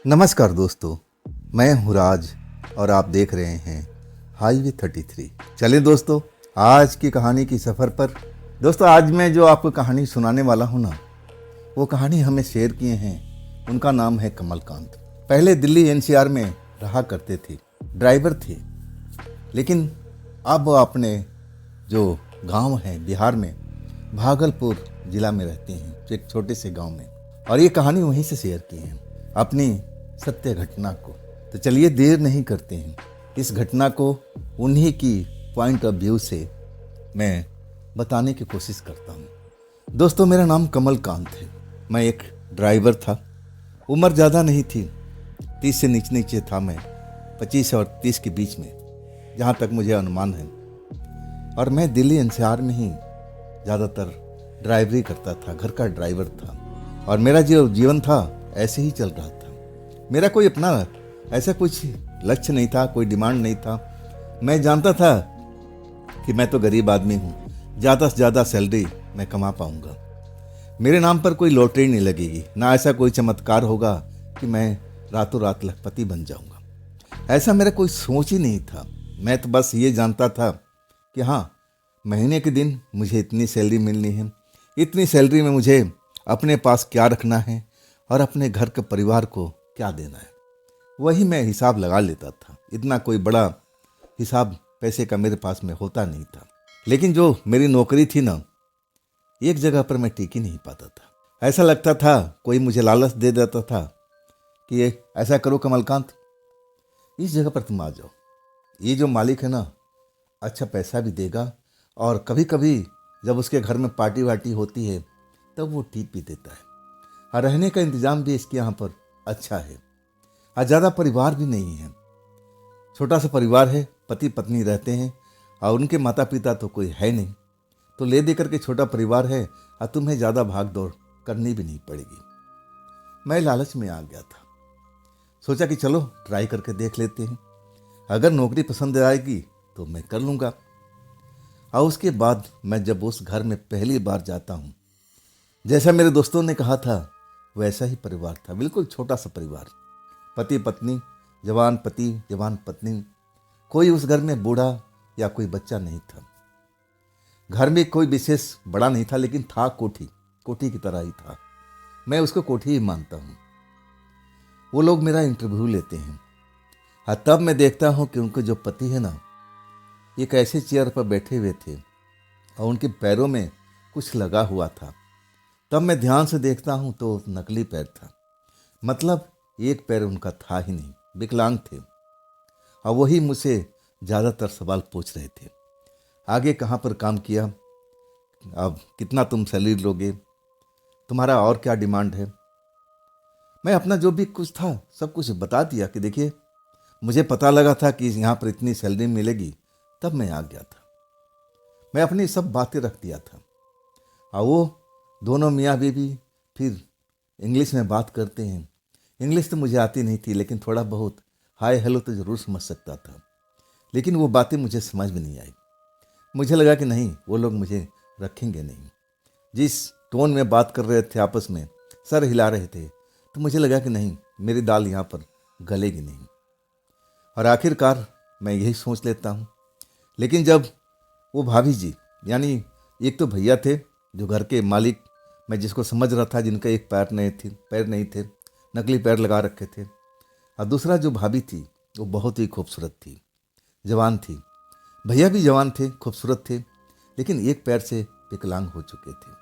नमस्कार दोस्तों, मैं हूँ राज और आप देख रहे हैं हाईवे 33। चलिए दोस्तों, आज की कहानी की सफ़र पर। दोस्तों, आज मैं जो आपको कहानी सुनाने वाला हूँ ना, वो कहानी हमें शेयर किए हैं। उनका नाम है कमलकांत। पहले दिल्ली एनसीआर में रहा करते थे, ड्राइवर थे। लेकिन अब वो अपने जो गांव है बिहार में, भागलपुर ज़िला में रहते हैं, एक छोटे से गांव में। और ये कहानी वहीं से शेयर की है, अपनी सत्य घटना को। तो चलिए देर नहीं करते हैं, इस घटना को उन्हीं की पॉइंट ऑफ व्यू से मैं बताने की कोशिश करता हूँ। दोस्तों, मेरा नाम कमलकांत है। मैं एक ड्राइवर था। उम्र ज़्यादा नहीं थी, 30 से नीचे था मैं, 25 और 30 के बीच में, जहाँ तक मुझे अनुमान है। और मैं दिल्ली एनसीआर में ही ज़्यादातर ड्राइवरी करता था, घर का ड्राइवर था। और मेरा जो जीवन था ऐसे ही चल रहा था। मेरा कोई अपना ऐसा कुछ लक्ष्य नहीं था, कोई डिमांड नहीं था। मैं जानता था कि मैं तो गरीब आदमी हूँ, ज़्यादा से ज़्यादा सैलरी मैं कमा पाऊँगा। मेरे नाम पर कोई लॉटरी नहीं लगेगी, ना ऐसा कोई चमत्कार होगा कि मैं रातों रात लखपति बन जाऊँगा। ऐसा मेरा कोई सोच ही नहीं था। मैं तो बस ये जानता था कि हाँ, महीने के दिन मुझे इतनी सैलरी मिलनी है, इतनी सैलरी में मुझे अपने पास क्या रखना है और अपने घर के परिवार को क्या देना है, वही मैं हिसाब लगा लेता था। इतना कोई बड़ा हिसाब पैसे का मेरे पास में होता नहीं था। लेकिन जो मेरी नौकरी थी ना, एक जगह पर मैं टिक ही नहीं पाता था। ऐसा लगता था कोई मुझे लालच दे देता था कि ये ऐसा करो कमलकांत, इस जगह पर तुम आ जाओ, ये जो मालिक है ना, अच्छा पैसा भी देगा, और कभी कभी जब उसके घर में पार्टी वार्टी होती है तब वो टिप भी देता है, और रहने का इंतज़ाम भी इसके यहाँ पर अच्छा है। और ज़्यादा परिवार भी नहीं है, छोटा सा परिवार है, पति पत्नी रहते हैं और उनके माता पिता तो कोई है नहीं। तो ले दे करके छोटा परिवार है और तुम्हें ज़्यादा भाग दौड़ करनी भी नहीं पड़ेगी। मैं लालच में आ गया था, सोचा कि चलो ट्राई करके देख लेते हैं, अगर नौकरी पसंद आएगी तो मैं कर लूँगा। और उसके बाद मैं जब उस घर में पहली बार जाता हूँ, जैसा मेरे दोस्तों ने कहा था वैसा ही परिवार था, बिल्कुल छोटा सा परिवार, पति पत्नी, जवान पति जवान पत्नी। कोई उस घर में बूढ़ा या कोई बच्चा नहीं था। घर में कोई विशेष बड़ा नहीं था, लेकिन था कोठी, कोठी की तरह ही था। मैं उसको कोठी ही मानता हूँ। वो लोग मेरा इंटरव्यू लेते हैं, और तब मैं देखता हूँ कि उनके जो पति है ना, एक ऐसे चेयर पर बैठे हुए थे और उनके पैरों में कुछ लगा हुआ था। तब मैं ध्यान से देखता हूँ तो नकली पैर था, मतलब एक पैर उनका था ही नहीं, विकलांग थे। और वही मुझसे ज़्यादातर सवाल पूछ रहे थे, आगे कहाँ पर काम किया, अब कितना तुम सैलरी लोगे, तुम्हारा और क्या डिमांड है। मैं अपना जो भी कुछ था सब कुछ बता दिया कि देखिए, मुझे पता लगा था कि यहाँ पर इतनी सैलरी मिलेगी, तब मैं आ गया था। मैं अपनी सब बातें रख दिया था। और वो दोनों मियाँ बीवी फिर इंग्लिश में बात करते हैं। इंग्लिश तो मुझे आती नहीं थी, लेकिन थोड़ा बहुत हाय हेलो तो ज़रूर समझ सकता था। लेकिन वो बातें मुझे समझ में नहीं आई। मुझे लगा कि नहीं, वो लोग मुझे रखेंगे नहीं। जिस टोन में बात कर रहे थे आपस में, सर हिला रहे थे, तो मुझे लगा कि नहीं, मेरी दाल यहाँ पर गलेगी नहीं। और आखिरकार मैं यही सोच लेता हूँ। लेकिन जब वो भाभी जी, यानी एक तो भैया थे जो घर के मालिक, मैं जिसको समझ रहा था, जिनका एक पैर नहीं थे, नकली पैर लगा रखे थे। और दूसरा जो भाभी थी वो बहुत ही खूबसूरत थी, जवान थी। भैया भी जवान थे, खूबसूरत थे, लेकिन एक पैर से विकलांग हो चुके थे।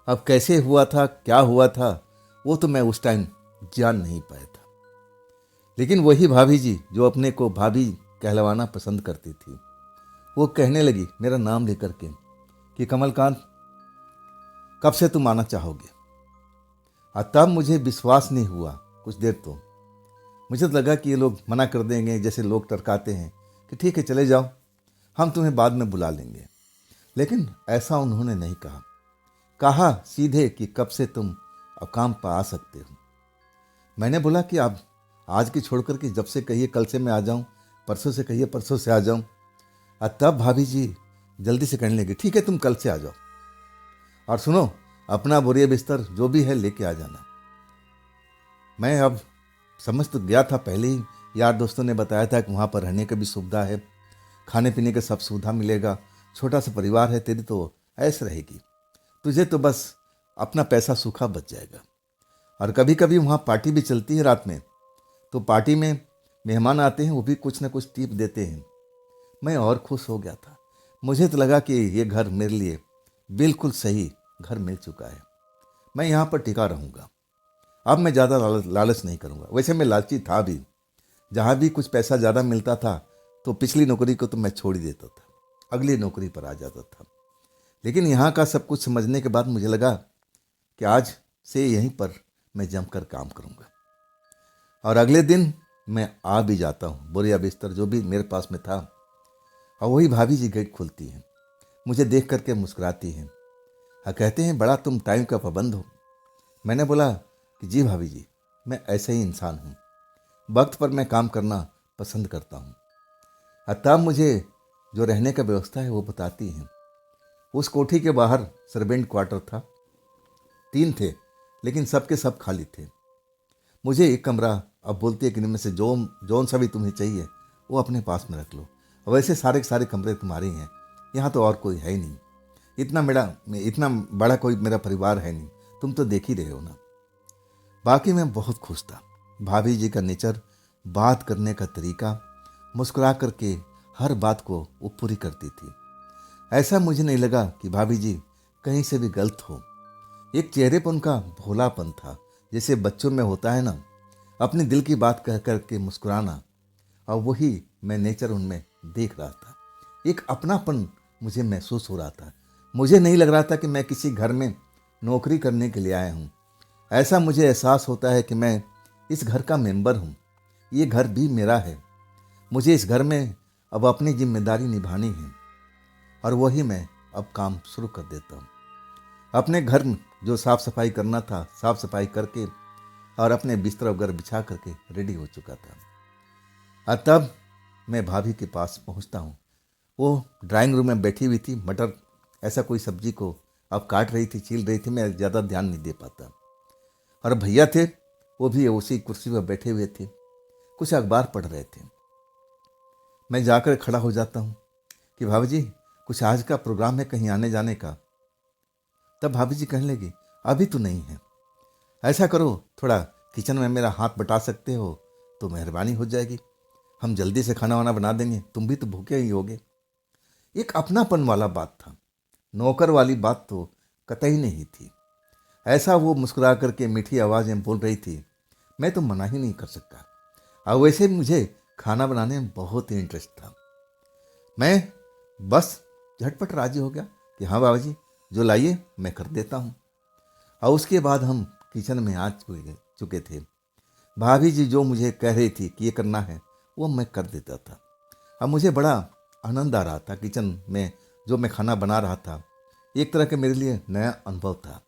अब कैसे हुआ था, क्या हुआ था, वो तो मैं उस टाइम जान नहीं पाया था। लेकिन वही भाभी जी जो अपने को भाभी कहलवाना पसंद करती थी, वो कहने लगी मेरा नाम लेकर के कि कमलकांत, कब से तुम आना चाहोगे। और तब मुझे विश्वास नहीं हुआ। कुछ देर तो मुझे तो लगा कि ये लोग मना कर देंगे, जैसे लोग टरकाते हैं कि ठीक है चले जाओ, हम तुम्हें बाद में बुला लेंगे। लेकिन ऐसा उन्होंने नहीं कहा। कहा सीधे कि कब से तुम अब काम पर आ सकते हो। मैंने बोला कि आप आज की छोड़कर के जब से कहिए कल से मैं आ जाऊं, परसों से कहिए परसों से आ जाऊं। और तब भाभी जी जल्दी से कहने लगी ठीक है तुम कल से आ जाओ, और सुनो, अपना बोरिया बिस्तर जो भी है लेके आ जाना। मैं अब समझ तो गया था पहले ही, यार दोस्तों ने बताया था कि वहाँ पर रहने की भी सुविधा है, खाने पीने का सब सुविधा मिलेगा, छोटा सा परिवार है, तेरी तो ऐश रहेगी, तुझे तो बस अपना पैसा सूखा बच जाएगा। और कभी कभी वहाँ पार्टी भी चलती है रात में, तो पार्टी में मेहमान आते हैं, वो भी कुछ ना कुछ टिप देते हैं। मैं और खुश हो गया था। मुझे तो लगा कि ये घर मेरे लिए बिल्कुल सही घर मिल चुका है, मैं यहाँ पर टिका रहूँगा। अब मैं ज़्यादा लालच नहीं करूँगा। वैसे मैं लालची था भी, जहाँ भी कुछ पैसा ज़्यादा मिलता था तो पिछली नौकरी को तो मैं छोड़ ही देता था, अगली नौकरी पर आ जाता था। लेकिन यहाँ का सब कुछ समझने के बाद मुझे लगा कि आज से यहीं पर मैं जमकर काम करूँगा। और अगले दिन मैं आ भी जाता हूँ, बोरिया बिस्तर जो भी मेरे पास में था, और वही भाभी जी गेट खोलती हैं, मुझे देख करके मुस्कुराती हैं और कहते हैं बड़ा तुम टाइम का पाबंद हो। मैंने बोला कि जी भाभी जी, मैं ऐसे ही इंसान हूँ, वक्त पर मैं काम करना पसंद करता हूँ। और तब मुझे जो रहने का व्यवस्था है वो बताती हैं। उस कोठी के बाहर सर्वेंट क्वार्टर था, 3 थे, लेकिन सबके सब खाली थे। मुझे एक कमरा, अब बोलती है कि इनमें से जौन सा भी तुम्हें चाहिए वो अपने पास में रख लो, वैसे सारे के सारे कमरे तुम्हारे हैं, यहाँ तो और कोई है ही नहीं, इतना बड़ा कोई मेरा परिवार है नहीं, तुम तो देख ही रहे हो ना। बाकी मैं बहुत खुश था। भाभी जी का नेचर, बात करने का तरीका, मुस्कुरा करके हर बात को वो पूरी करती थी। ऐसा मुझे नहीं लगा कि भाभी जी कहीं से भी गलत हो। एक चेहरे पर उनका भोलापन था, जैसे बच्चों में होता है ना, अपने दिल की बात कह करके मुस्कुराना, और वही मैं नेचर उनमें देख रहा था। एक अपनापन मुझे महसूस हो रहा था। मुझे नहीं लग रहा था कि मैं किसी घर में नौकरी करने के लिए आया हूँ। ऐसा मुझे एहसास होता है कि मैं इस घर का मेंबर हूँ, ये घर भी मेरा है, मुझे इस घर में अब अपनी जिम्मेदारी निभानी है। और वही मैं अब काम शुरू कर देता हूँ। अपने घर में जो साफ़ सफाई करना था, साफ़ सफाई करके और अपने बिस्तर वगैरह बिछा करके रेडी हो चुका था। और तब मैं भाभी के पास पहुँचता हूँ। वो ड्राइंग रूम में बैठी हुई थी, मटर ऐसा कोई सब्जी को अब काट रही थी, छील रही थी, मैं ज़्यादा ध्यान नहीं दे पाता। और भैया थे, वो भी उसी कुर्सी पर बैठे हुए थे, कुछ अखबार पढ़ रहे थे। मैं जाकर खड़ा हो जाता हूँ कि भाभी जी कुछ आज का प्रोग्राम है कहीं आने जाने का। तब भाभी जी कहने लगी अभी तो नहीं है, ऐसा करो थोड़ा किचन में मेरा हाथ बटा सकते हो तो मेहरबानी हो जाएगी, हम जल्दी से खाना वाना बना देंगे, तुम भी तो भूखे ही होगे। एक अपनापन वाला बात था, नौकर वाली बात तो कतई नहीं थी। ऐसा वो मुस्कुरा करके मीठी आवाज़ में बोल रही थी, मैं तो मना ही नहीं कर सकता। और वैसे भी मुझे खाना बनाने में बहुत ही इंटरेस्ट था। मैं बस झटपट राजी हो गया कि हाँ बाबा जी जो लाइए मैं कर देता हूँ। और उसके बाद हम किचन में आ चुके थे। भाभी जी जो मुझे कह रही थी कि ये करना है वो मैं कर देता था। अब मुझे बड़ा आनंद आ रहा था। किचन में जो मैं खाना बना रहा था एक तरह के मेरे लिए नया अनुभव था।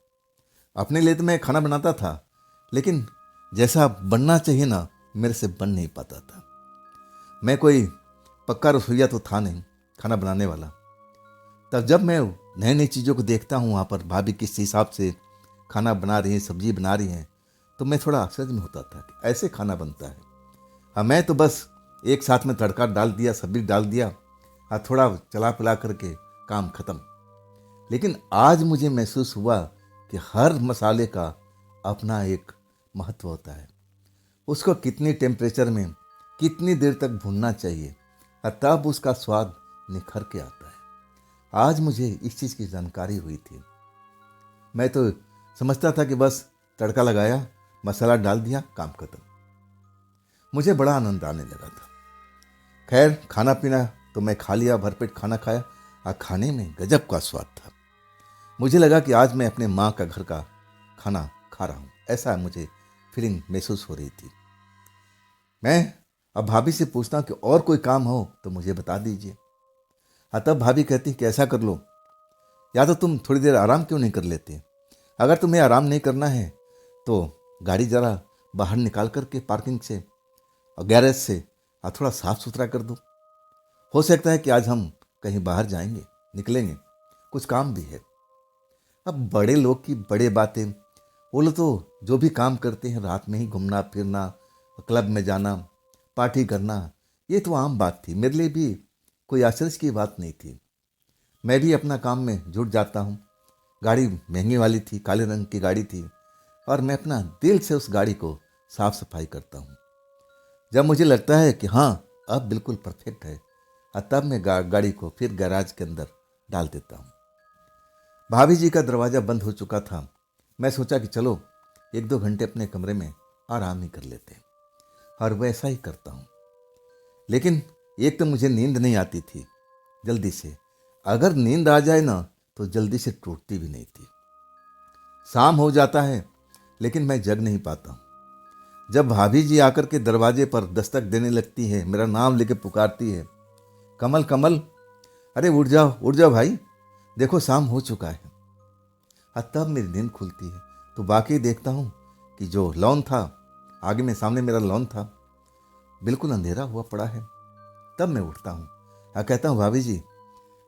अपने लिए तो मैं खाना बनाता था, लेकिन जैसा बनना चाहिए ना मेरे से बन नहीं पाता था। मैं कोई पक्का रसोइया तो था नहीं खाना बनाने वाला। तब जब मैं नई नई चीज़ों को देखता हूँ, वहाँ पर भाभी किस हिसाब से खाना बना रही हैं, सब्जी बना रही हैं, तो मैं थोड़ा आश्चर्य में होता था कि ऐसे खाना बनता है। हाँ, मैं तो बस एक साथ में तड़का डाल दिया, सब्जी डाल दिया और थोड़ा चला पिला करके काम खत्म। लेकिन आज मुझे महसूस हुआ कि हर मसाले का अपना एक महत्व होता है। उसको कितनी टेम्परेचर में कितनी देर तक भूनना चाहिए और तब उसका स्वाद निखर के आता है। आज मुझे इस चीज़ की जानकारी हुई थी। मैं तो समझता था कि बस तड़का लगाया, मसाला डाल दिया, काम खत्म। मुझे बड़ा आनंद आने लगा था। खैर खाना पीना तो मैं खा लिया, भरपेट खाना खाया और खाने में गजब का स्वाद था। मुझे लगा कि आज मैं अपने माँ का घर का खाना खा रहा हूँ, ऐसा मुझे फीलिंग महसूस हो रही थी। मैं अब भाभी से पूछता हूँ कि और कोई काम हो तो मुझे बता दीजिए। तब भाभी कहती कि ऐसा कर लो, या तो तुम थोड़ी देर आराम क्यों नहीं कर लेते? अगर तुम्हें आराम नहीं करना है तो गाड़ी ज़रा बाहर निकाल करके पार्किंग से और गैरेज से थोड़ा साफ़ सुथरा कर दो। हो सकता है कि आज हम कहीं बाहर जाएंगे, निकलेंगे, कुछ काम भी है। अब बड़े लोग की बड़े बातें, वो लोग तो जो भी काम करते हैं रात में ही घूमना फिरना, क्लब में जाना, पार्टी करना, ये तो आम बात थी। मेरे लिए भी कोई आश्चर्य की बात नहीं थी। मैं भी अपना काम में जुट जाता हूँ। गाड़ी महंगी वाली थी, काले रंग की गाड़ी थी, और मैं अपना दिल से उस गाड़ी को साफ सफाई करता हूँ। जब मुझे लगता है कि हाँ, अब बिल्कुल परफेक्ट है, तब मैं गाड़ी को फिर गैराज के अंदर डाल देता हूँ। भाभी जी का दरवाज़ा बंद हो चुका था। मैं सोचा कि चलो 1-2 घंटे अपने कमरे में आराम ही कर लेते हैं, और वैसा ही करता हूँ। लेकिन एक तो मुझे नींद नहीं आती थी जल्दी से। अगर नींद आ जाए ना तो जल्दी से टूटती भी नहीं थी। शाम हो जाता है लेकिन मैं जग नहीं पाता हूँ। जब भाभी जी आकर के दरवाजे पर दस्तक देने लगती है, मेरा नाम लेके पुकारती है, कमल कमल, अरे उठ जाओ भाई, देखो शाम हो चुका है। तब मेरी नींद खुलती है तो बाकी देखता हूँ कि जो लॉन था, आगे में सामने मेरा लॉन था, बिल्कुल अंधेरा हुआ पड़ा है। तब मैं उठता हूँ और कहता हूँ, भाभी जी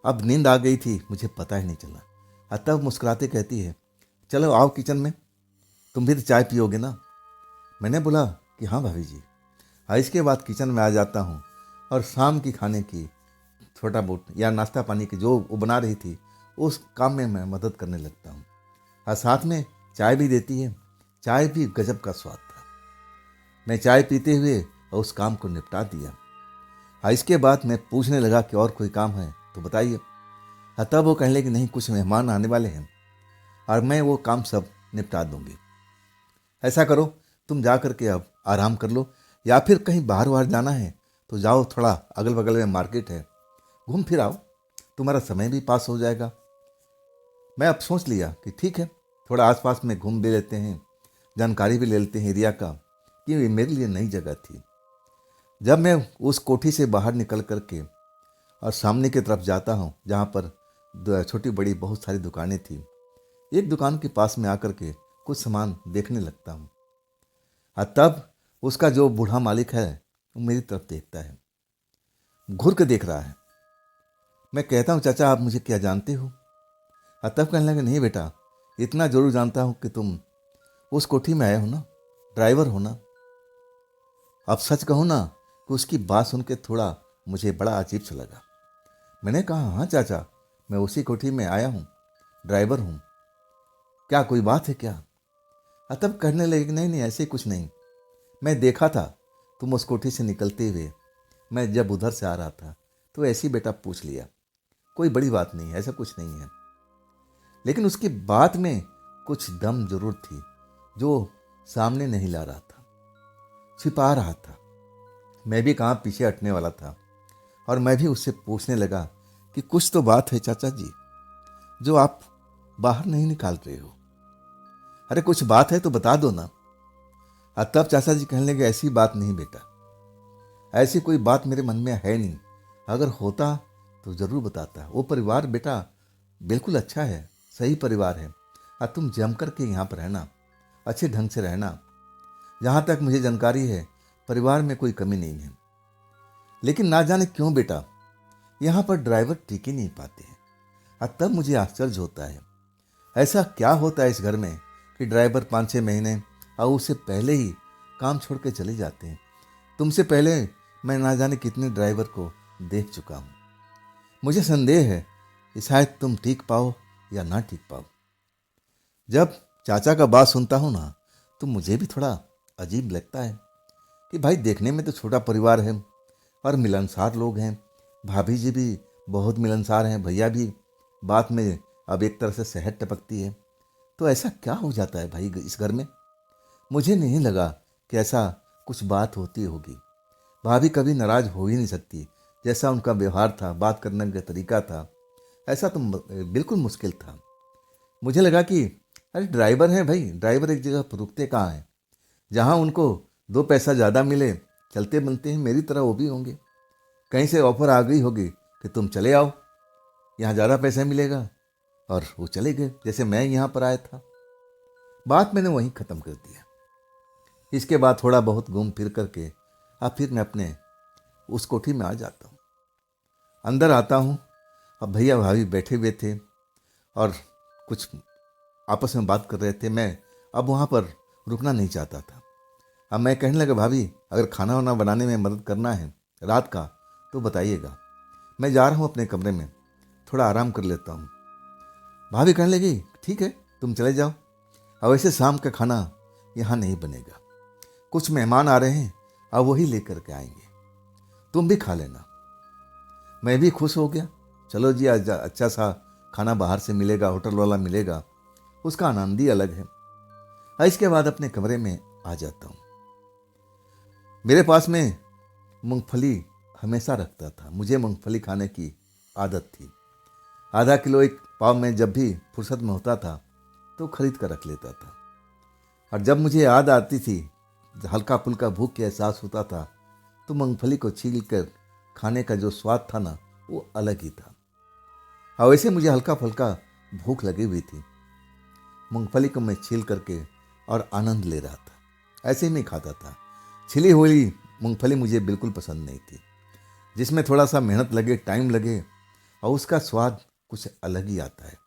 अब नींद आ गई थी, मुझे पता ही नहीं चला। तब मुस्कुराते कहती है, चलो आओ किचन में, तुम भी तो चाय पियोगे ना। मैंने बोला कि हाँ भाभी जी। इसके बाद किचन में आ जाता हूँ और शाम की खाने की छोटा बहुत या नाश्ता पानी की जो वो बना रही थी, उस काम में मैं मदद करने लगता हूँ। और साथ में चाय भी देती है। चाय भी गजब का स्वाद था। मैं चाय पीते हुए उस काम को निपटा दिया। इसके बाद मैं पूछने लगा कि और कोई काम है तो बताइए। तब वो कहने लगी, नहीं, कुछ मेहमान आने वाले हैं और मैं वो काम सब निपटा दूंगी। ऐसा करो, तुम जा करके अब आराम कर लो, या फिर कहीं बाहर वाहर जाना है तो जाओ, थोड़ा अगल बगल में मार्केट है, घूम फिर आओ, तुम्हारा समय भी पास हो जाएगा। मैं अब सोच लिया कि ठीक है, थोड़ा आसपास में घूम भी लेते हैं, जानकारी भी ले लेते हैं एरिया का, कि ये मेरे लिए नई जगह थी। जब मैं उस कोठी से बाहर निकल करके और सामने की तरफ जाता हूँ, जहाँ पर छोटी बड़ी बहुत सारी दुकानें थी, एक दुकान के पास में आकर के कुछ सामान देखने लगता हूँ। तब उसका जो बूढ़ा मालिक है वो मेरी तरफ देखता है, घूर के देख रहा है। मैं कहता हूँ, चाचा आप मुझे क्या जानते हो? तब कहने लगे, नहीं बेटा, इतना जरूर जानता हूँ कि तुम उस कोठी में आए हो ना, ड्राइवर हो ना। अब सच कहूँ ना कि उसकी बात सुन के थोड़ा मुझे बड़ा अजीब सा लगा। मैंने कहा, हाँ चाचा, मैं उसी कोठी में आया हूँ, ड्राइवर हूँ, क्या कोई बात है क्या? तब कहने लगे, नहीं नहीं, ऐसे कुछ नहीं, मैं देखा था तुम उस कोठी से निकलते हुए, मैं जब उधर से आ रहा था तो ऐसे ही बेटा पूछ लिया, कोई बड़ी बात नहीं, ऐसा कुछ नहीं है। लेकिन उसकी बात में कुछ दम जरूर थी जो सामने नहीं ला रहा था, छिपा रहा था। मैं भी कहाँ पीछे हटने वाला था, और मैं भी उससे पूछने लगा कि कुछ तो बात है चाचा जी जो आप बाहर नहीं निकाल रहे हो। अरे कुछ बात है तो बता दो ना। तब चाचा जी कहने लगे, ऐसी बात नहीं बेटा, ऐसी कोई बात मेरे मन में है नहीं, अगर होता तो जरूर बताता। वो परिवार बेटा बिल्कुल अच्छा है, सही परिवार है, और तुम जम कर के यहाँ पर रहना, अच्छे ढंग से रहना। जहाँ तक मुझे जानकारी है परिवार में कोई कमी नहीं है। लेकिन ना जाने क्यों बेटा यहाँ पर ड्राइवर टिक ही नहीं पाते हैं। तब मुझे आश्चर्य होता है, ऐसा क्या होता है इस घर में कि ड्राइवर 5-6 महीने और उससे पहले ही काम छोड़ के चले जाते हैं। तुमसे पहले मैं ना जाने कितने ड्राइवर को देख चुका हूँ। मुझे संदेह है कि शायद तुम ठीक पाओ या ना ठीक पाओ। जब चाचा का बात सुनता हूँ ना तो मुझे भी थोड़ा अजीब लगता है कि भाई देखने में तो छोटा परिवार है और मिलनसार लोग हैं, भाभी जी भी बहुत मिलनसार हैं, भैया भी, बात में अब एक तरह से शहद टपकती है, तो ऐसा क्या हो जाता है भाई इस घर में? मुझे नहीं लगा कि ऐसा कुछ बात होती होगी। भाभी कभी नाराज हो ही नहीं सकती, जैसा उनका व्यवहार था, बात करने का तरीका था, ऐसा तो बिल्कुल मुश्किल था। मुझे लगा कि अरे ड्राइवर हैं भाई, ड्राइवर एक जगह पर रुकते कहाँ हैं? जहाँ उनको 2 पैसा ज़्यादा मिले, चलते बनते हैं, मेरी तरह वो भी होंगे। कहीं से ऑफर आ गई होगी कि तुम चले आओ, यहाँ ज़्यादा पैसा मिलेगा, और वो चले गए जैसे मैं यहाँ पर आया था। बात मैंने वहीं ख़त्म कर दिया। इसके बाद थोड़ा बहुत घूम फिर करके अब फिर मैं अपने उस कोठी में आ जाता हूँ। अंदर आता हूँ, अब भैया भाभी बैठे हुए थे और कुछ आपस में बात कर रहे थे। मैं अब वहाँ पर रुकना नहीं चाहता था। अब मैं कहने लगा, भाभी अगर खाना वाना बनाने में मदद करना है रात का तो बताइएगा, मैं जा रहा हूँ अपने कमरे में, थोड़ा आराम कर लेता हूँ। भाभी कहने लगी, ठीक है तुम चले जाओ, अब वैसे शाम का खाना यहाँ नहीं बनेगा, कुछ मेहमान आ रहे हैं, अब वही लेकर के आएंगे, तुम भी खा लेना। मैं भी खुश हो गया, चलो जी आज अच्छा सा खाना बाहर से मिलेगा, होटल वाला मिलेगा, उसका आनंद ही अलग है। इसके बाद अपने कमरे में आ जाता हूँ। मेरे पास में मूंगफली हमेशा रखता था, मुझे मूंगफली खाने की आदत थी। आधा किलो एक पाव में जब भी फुर्सत में होता था तो खरीद कर रख लेता था। और जब मुझे याद आती थी, हल्का फुल्का भूख के एहसास होता था, तो मूंगफली को छील कर खाने का जो स्वाद था ना, वो अलग ही था। और वैसे मुझे हल्का फुल्का भूख लगी हुई थी, मूंगफली को मैं छील करके और आनंद ले रहा था, ऐसे ही मैं खाता था। छिली हुई मूंगफली मुझे बिल्कुल पसंद नहीं थी, जिसमें थोड़ा सा मेहनत लगे, टाइम लगे और उसका स्वाद कुछ अलग ही आता है।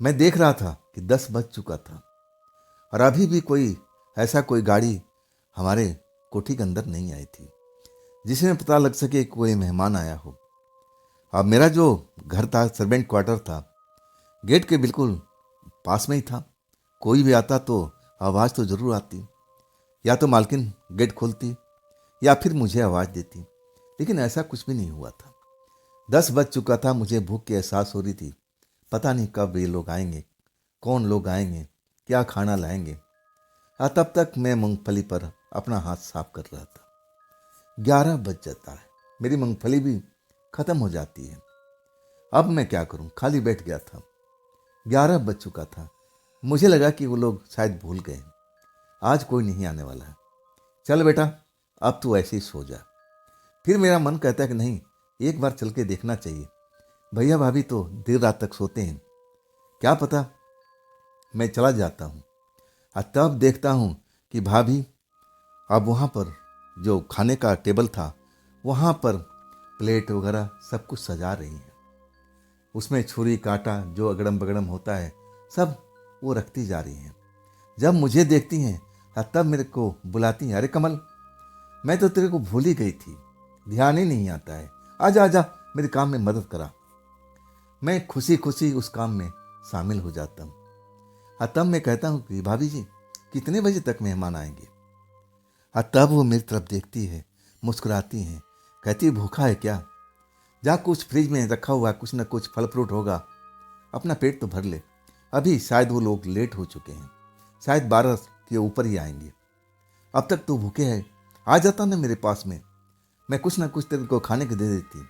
मैं देख रहा था कि 10 बज चुका था और अभी भी कोई गाड़ी हमारे कोठी के अंदर नहीं आई थी जिसमें पता लग सके कोई मेहमान आया हो। अब मेरा जो घर था, सर्वेंट क्वार्टर था, गेट के बिल्कुल पास में ही था। कोई भी आता तो आवाज़ तो ज़रूर आती, या तो मालकिन गेट खोलती या फिर मुझे आवाज़ देती, लेकिन ऐसा कुछ भी नहीं हुआ था। 10 बज चुका था, मुझे भूख की एहसास हो रही थी, पता नहीं कब ये लोग आएंगे, कौन लोग आएंगे, क्या खाना लाएंगे। तब तक मैं मूंगफली पर अपना हाथ साफ कर रहा था। 11 बज जाता है, मेरी मूंगफली भी ख़त्म हो जाती है। अब मैं क्या करूं, खाली बैठ गया था। 11 बज चुका था, मुझे लगा कि वो लोग शायद भूल गए, आज कोई नहीं आने वाला है, चल बेटा अब तू ऐसे ही सो जा। फिर मेरा मन कहता है कि नहीं, एक बार चल के देखना चाहिए, भैया भाभी तो देर रात तक सोते हैं, क्या पता। मैं चला जाता हूँ और तब देखता हूँ कि भाभी अब वहाँ पर जो खाने का टेबल था, वहाँ पर प्लेट वगैरह सब कुछ सजा रही हैं, उसमें छुरी कांटा जो अगड़म बगड़म होता है सब वो रखती जा रही हैं। जब मुझे देखती हैं तब मेरे को बुलाती हैं, अरे कमल मैं तो तेरे को भूल ही गई थी, ध्यान ही नहीं आता है, आजा आजा मेरे काम में मदद करा। मैं खुशी खुशी उस काम में शामिल हो जाता हूँ। तब मैं कहता हूँ कि भाभी जी कितने बजे तक मेहमान आएंगे। तब वो मेरी तरफ देखती है, मुस्कुराती हैं, कहती भूखा है क्या, जा कुछ फ्रिज में रखा हुआ कुछ न कुछ फल फ्रूट होगा, अपना पेट तो भर ले, अभी शायद वो लोग लेट हो चुके हैं, शायद 12 के ऊपर ही आएंगे, अब तक तो भूखे है, आ जाता ना मेरे पास में, मैं कुछ ना कुछ तेरे को खाने को दे देती।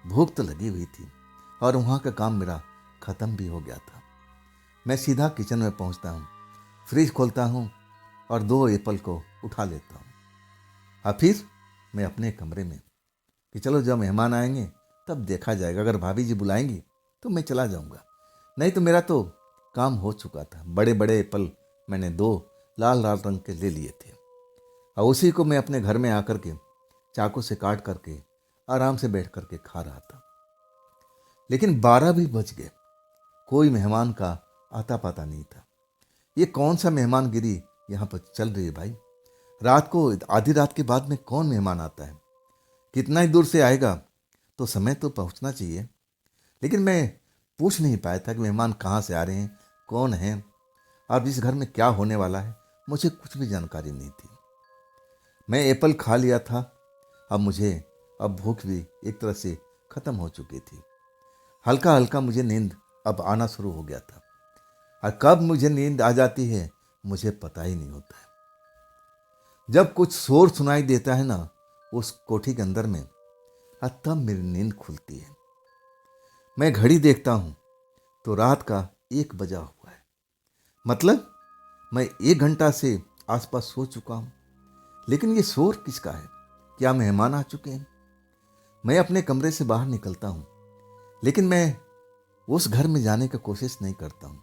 भूख तो लगी हुई थी और वहाँ का काम मेरा ख़त्म भी हो गया था। मैं सीधा किचन में पहुँचता हूँ, फ्रिज खोलता हूँ और 2 एप्पल को उठा लेता हूँ। और फिर मैं अपने कमरे में कि चलो जब मेहमान आएंगे तब देखा जाएगा, अगर भाभी जी बुलाएंगी तो मैं चला जाऊँगा, नहीं तो मेरा तो काम हो चुका था। बड़े बड़े एप्पल मैंने 2 लाल लाल रंग के ले लिए थे और उसी को मैं अपने घर में आकर के चाकू से काट करके आराम से बैठ करके खा रहा था। लेकिन 12 भी बज गए, कोई मेहमान का आता पता नहीं था। ये कौन सा मेहमानगिरी यहाँ पर चल रही है भाई, रात को आधी रात के बाद में कौन मेहमान आता है, कितना ही दूर से आएगा तो समय तो पहुँचना चाहिए। लेकिन मैं पूछ नहीं पाया था कि मेहमान कहाँ से आ रहे हैं, कौन हैं, अब इस घर में क्या होने वाला है, मुझे कुछ भी जानकारी नहीं थी। मैं एप्पल खा लिया था, अब भूख भी एक तरह से ख़त्म हो चुकी थी। हल्का हल्का मुझे नींद अब आना शुरू हो गया था और कब मुझे नींद आ जाती है मुझे पता ही नहीं होता है। जब कुछ शोर सुनाई देता है ना उस कोठी के अंदर में, तब मेरी नींद खुलती है। मैं घड़ी देखता हूँ तो रात का 1 बजा हुआ है, मतलब मैं 1 घंटा से आसपास सो चुका हूँ। लेकिन ये शोर किसका है, क्या मेहमान आ चुके हैं। मैं अपने कमरे से बाहर निकलता हूँ, लेकिन मैं उस घर में जाने की कोशिश नहीं करता हूँ।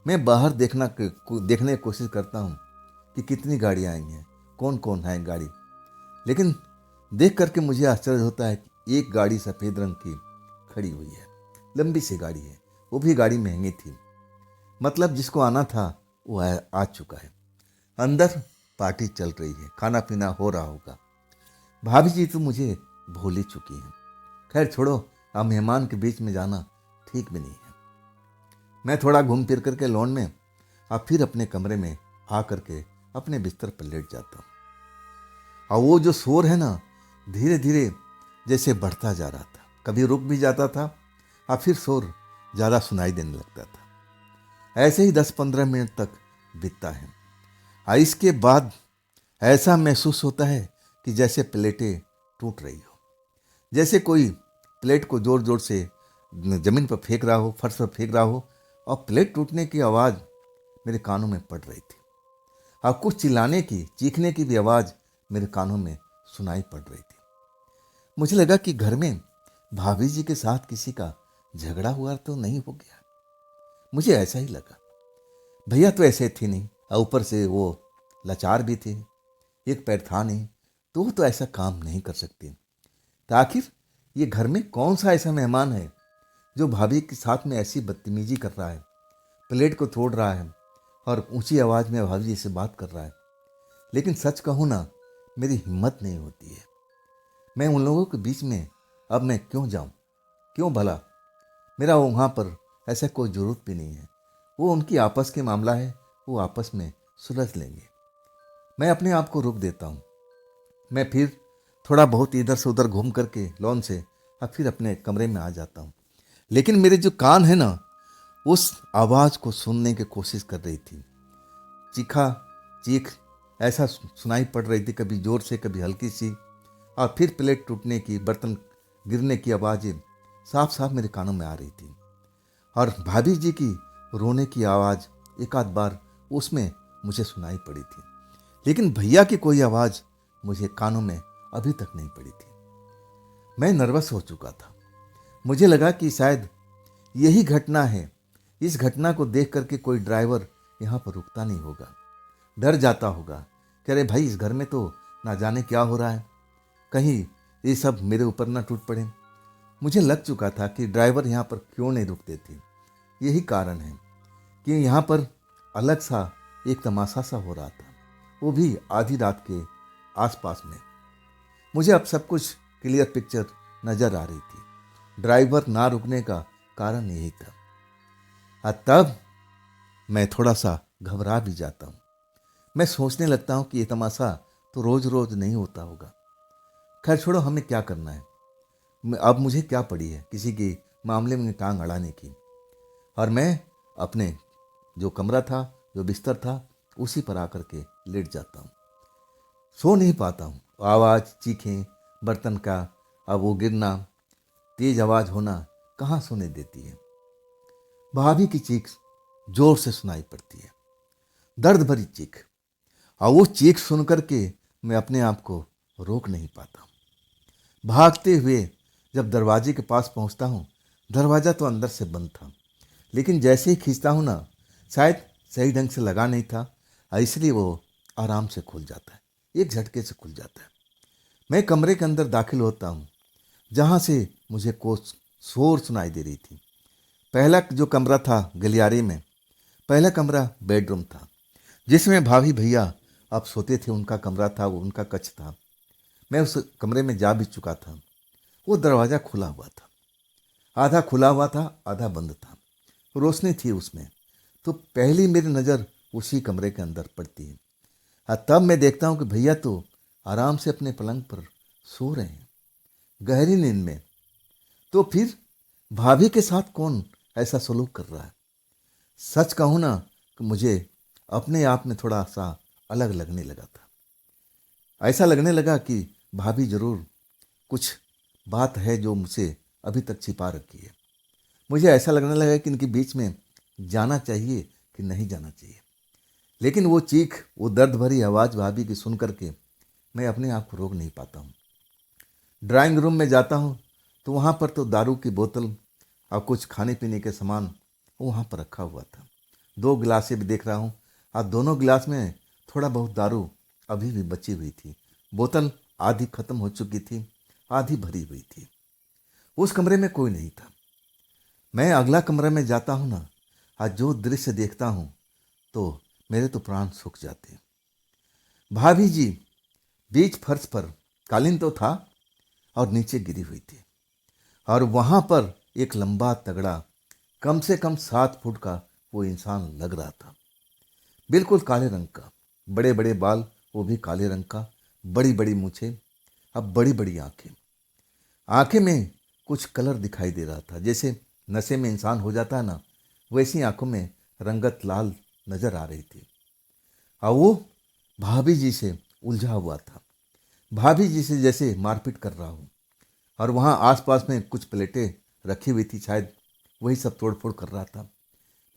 मैं बाहर देखने की कोशिश करता हूँ कि कितनी गाड़ियाँ आई हैं, कौन कौन है गाड़ी। लेकिन देख करके मुझे आश्चर्य होता है कि एक गाड़ी सफ़ेद रंग की खड़ी हुई है, लंबी सी गाड़ी है, वो भी गाड़ी महंगी थी, मतलब जिसको आना था वो आ चुका है। अंदर पार्टी चल रही है, खाना पीना हो रहा होगा। भाभी जी तो मुझे भूल ही चुकी हैं। खैर छोड़ो, अब मेहमान के बीच में जाना ठीक भी नहीं है। मैं थोड़ा घूम फिर करके लॉन में अब फिर अपने कमरे में आ करके अपने बिस्तर पर लेट जाता हूँ। और वो जो शोर है ना, धीरे धीरे जैसे बढ़ता जा रहा था, कभी रुक भी जाता था और फिर शोर ज़्यादा सुनाई देने लगता था। ऐसे ही 10-15 मिनट तक बीतता है और इसके बाद ऐसा महसूस होता है कि जैसे प्लेटें टूट रही हो, जैसे कोई प्लेट को जोर जोर से जमीन पर फेंक रहा हो, फर्श पर फेंक रहा हो, और प्लेट टूटने की आवाज़ मेरे कानों में पड़ रही थी और कुछ चिल्लाने की, चीखने की भी आवाज़ मेरे कानों में सुनाई पड़ रही थी। मुझे लगा कि घर में भाभी जी के साथ किसी का झगड़ा हुआ तो नहीं हो गया। मुझे ऐसा ही लगा। भैया तो ऐसे थे नहीं और ऊपर से वो लाचार भी थे, एक पैर था नहीं, तो वो तो ऐसा काम नहीं कर सकते। तो आखिर ये घर में कौन सा ऐसा मेहमान है जो भाभी के साथ में ऐसी बदतमीजी कर रहा है, प्लेट को तोड़ रहा है और ऊंची आवाज़ में भाभी जी से बात कर रहा है। लेकिन सच कहूँ ना, मेरी हिम्मत नहीं होती है। मैं उन लोगों के बीच में अब मैं क्यों जाऊं? क्यों भला? मेरा वहाँ पर ऐसा कोई ज़रूरत भी नहीं है। वो उनकी आपस के मामला है, वो आपस में सुलझ लेंगे। मैं अपने आप को रोक देता हूँ। मैं फिर थोड़ा बहुत इधर से उधर घूम करके लॉन से अब फिर अपने कमरे में आ जाता हूँ। लेकिन मेरे जो कान है ना, उस आवाज़ को सुनने की कोशिश कर रही थी। चीखा चीख ऐसा सुनाई पड़ रही थी, कभी ज़ोर से कभी हल्की सी, और फिर प्लेट टूटने की, बर्तन गिरने की आवाज़ें साफ साफ मेरे कानों में आ रही थी। और भाभी जी की रोने की आवाज़ एक आध बार उसमें मुझे सुनाई पड़ी थी। लेकिन भैया की कोई आवाज़ मुझे कानों में अभी तक नहीं पड़ी थी। मैं नर्वस हो चुका था। मुझे लगा कि शायद यही घटना है। इस घटना को देख करके कोई ड्राइवर यहाँ पर रुकता नहीं होगा, डर जाता होगा कि अरे भाई, इस घर में तो ना जाने क्या हो रहा है, कहीं ये सब मेरे ऊपर ना टूट पड़े। मुझे लग चुका था कि ड्राइवर यहाँ पर क्यों नहीं रुकते थे। यही कारण है कि यहाँ पर अलग सा एक तमाशा सा हो रहा था, वो भी आधी रात के आसपास में। मुझे अब सब कुछ क्लियर पिक्चर नजर आ रही थी। ड्राइवर ना रुकने का कारण यही था। और तब मैं थोड़ा सा घबरा भी जाता हूँ। मैं सोचने लगता हूँ कि ये तमाशा तो रोज रोज नहीं होता होगा। खैर छोड़ो, हमें क्या करना है। अब मुझे क्या पड़ी है किसी के मामले में टांग अड़ाने की। और मैं अपने जो कमरा था, जो बिस्तर था, उसी पर आकर के लेट जाता हूँ। सो नहीं पाता हूँ। आवाज़, चीखें, बर्तन का अब वो गिरना, तेज आवाज़ होना कहाँ सुने देती है। भाभी की चीख जोर से सुनाई पड़ती है, दर्द भरी चीख। और वो चीख सुन करके मैं अपने आप को रोक नहीं पाता। भागते हुए जब दरवाजे के पास पहुंचता हूँ, दरवाज़ा तो अंदर से बंद था, लेकिन जैसे ही खींचता हूँ ना, शायद सही ढंग से लगा नहीं था, इसलिए वो आराम से खुल जाता है, एक झटके से खुल जाता है। मैं कमरे के अंदर दाखिल होता हूँ, जहाँ से मुझे कुछ शोर सुनाई दे रही थी। पहला जो कमरा था गलियारे में, पहला कमरा बेडरूम था, जिसमें भाभी भैया अब सोते थे। उनका कमरा था, वो उनका कक्ष था। मैं उस कमरे में जा भी चुका था। वो दरवाज़ा खुला हुआ था, आधा खुला हुआ था, आधा बंद था। रोशनी थी उसमें, तो पहली मेरी नज़र उसी कमरे के अंदर पड़ती है। तब मैं देखता हूँ कि भैया तो आराम से अपने पलंग पर सो रहे हैं, गहरी नींद में। तो फिर भाभी के साथ कौन ऐसा सलूक कर रहा है? सच कहूँ ना, कि मुझे अपने आप में थोड़ा सा अलग लगने लगा था। ऐसा लगने लगा कि भाभी ज़रूर कुछ बात है जो मुझसे अभी तक छिपा रखी है। मुझे ऐसा लगने लगा कि इनके बीच में जाना चाहिए कि नहीं जाना चाहिए। लेकिन वो चीख, वो दर्द भरी आवाज़ भाभी की सुन करके मैं अपने आप को रोक नहीं पाता हूँ। ड्राइंग रूम में जाता हूँ तो वहाँ पर तो दारू की बोतल और कुछ खाने पीने के सामान वहाँ पर रखा हुआ था। 2 गिलासें भी देख रहा हूँ, और दोनों गिलास में थोड़ा बहुत दारू अभी भी बची हुई थी। बोतल आधी खत्म हो चुकी थी, आधी भरी हुई थी। उस कमरे में कोई नहीं था। मैं अगला कमरे में जाता हूँ ना, आज जो दृश्य देखता हूँ तो मेरे तो प्राण सूख जाते हैं। भाभी जी बीच फर्श पर, कालीन तो था और नीचे गिरी हुई थी, और वहां पर एक लंबा तगड़ा कम से कम 7 फुट का वो इंसान लग रहा था। बिल्कुल काले रंग का, बड़े बड़े बाल, वो भी काले रंग का, बड़ी बड़ी मूछें, अब बड़ी बड़ी आंखें। आंखें में कुछ कलर दिखाई दे रहा था, जैसे नशे में इंसान हो जाता है ना, वैसी आंखों में रंगत लाल नजर आ रही थी। और वो भाभी जी से उलझा हुआ था, भाभी जी से जैसे मारपीट कर रहा हूँ। और वहाँ आसपास में कुछ प्लेटें रखी हुई थी, शायद वही सब तोड़ फोड़ कर रहा था।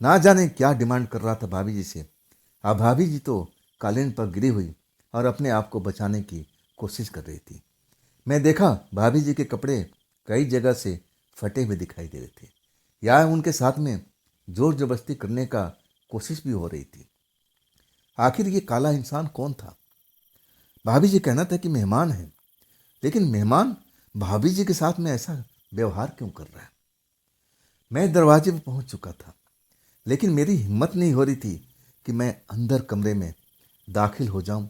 ना जाने क्या डिमांड कर रहा था भाभी जी से। अब भाभी जी तो कालीन पर गिरी हुई और अपने आप को बचाने की कोशिश कर रही थी। मैं देखा भाभी जी के कपड़े कई जगह से फटे हुए दिखाई दे रहे थे, या उनके साथ में जोर जबरदस्ती करने का कोशिश भी हो रही थी। आखिर ये काला इंसान कौन था? भाभी जी कहना था कि मेहमान है, लेकिन मेहमान भाभी जी के साथ में ऐसा व्यवहार क्यों कर रहा है? मैं दरवाजे पर पहुंच चुका था, लेकिन मेरी हिम्मत नहीं हो रही थी कि मैं अंदर कमरे में दाखिल हो जाऊं,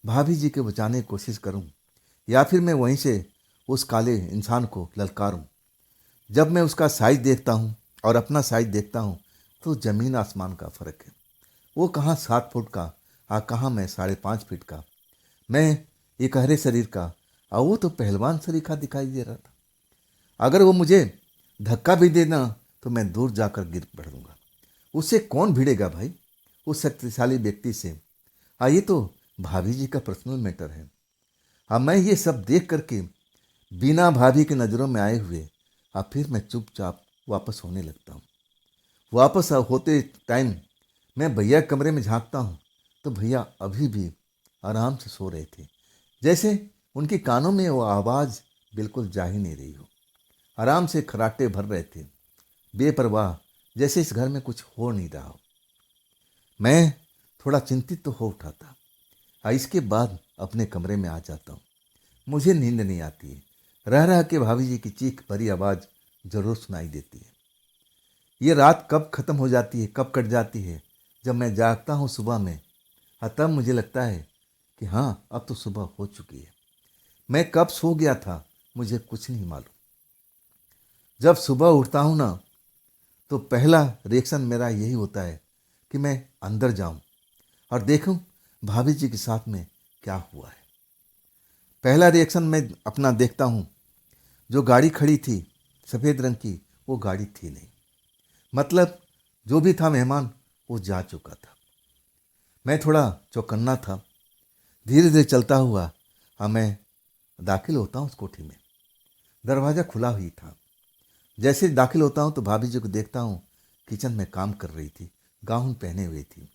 भाभी जी के बचाने की कोशिश करूं, या फिर मैं वहीं से उस काले इंसान को ललकारूं। जब मैं उसका साइज देखता हूं और अपना साइज देखता हूं, तो ज़मीन आसमान का फ़र्क है। वो कहाँ 7 फुट का, कहाँ मैं 5.5 फीट का। मैं एकहरे शरीर का, और वो तो पहलवान शरीर का दिखाई दे रहा था। अगर वो मुझे धक्का भी देना तो मैं दूर जाकर गिर पड़ूंगा। उससे कौन भिड़ेगा भाई, उस शक्तिशाली व्यक्ति से? ये तो भाभी जी का पर्सनल मैटर है। मैं ये सब देख करके बिना भाभी की नज़रों में आए हुए, फिर मैं चुपचाप वापस होने लगता हूँ। वापस होते टाइम मैं भैया के कमरे में झांकता हूँ, तो भैया अभी भी आराम से सो रहे थे, जैसे उनके कानों में वो आवाज़ बिल्कुल जा ही नहीं रही हो। आराम से खर्राटे भर रहे थे, बेपरवाह, जैसे इस घर में कुछ हो नहीं रहा हो। मैं थोड़ा चिंतित तो हो उठा था। इसके बाद अपने कमरे में आ जाता हूँ। मुझे नींद नहीं आती है। रह रह के भाभी जी की चीख भरी आवाज़ जरूर सुनाई देती है। ये रात कब खत्म हो जाती है, कब कट जाती है, जब मैं जागता हूँ सुबह में, तब मुझे लगता है कि हाँ, अब तो सुबह हो चुकी है। मैं कब सो गया था मुझे कुछ नहीं मालूम। जब सुबह उठता हूँ ना, तो पहला रिएक्शन मेरा यही होता है कि मैं अंदर जाऊं और देखूं भाभी जी के साथ में क्या हुआ है। पहला रिएक्शन मैं अपना देखता हूं, जो गाड़ी खड़ी थी सफ़ेद रंग की, वो गाड़ी थी नहीं। मतलब जो भी था मेहमान, वो जा चुका था। मैं थोड़ा चौकन्ना था। धीरे धीरे चलता हुआ मैं दाखिल होता हूँ उस कोठी में। दरवाज़ा खुला हुई था। जैसे ही दाखिल होता हूँ तो भाभी जी को देखता हूँ, किचन में काम कर रही थी, गाउन पहने हुई थी।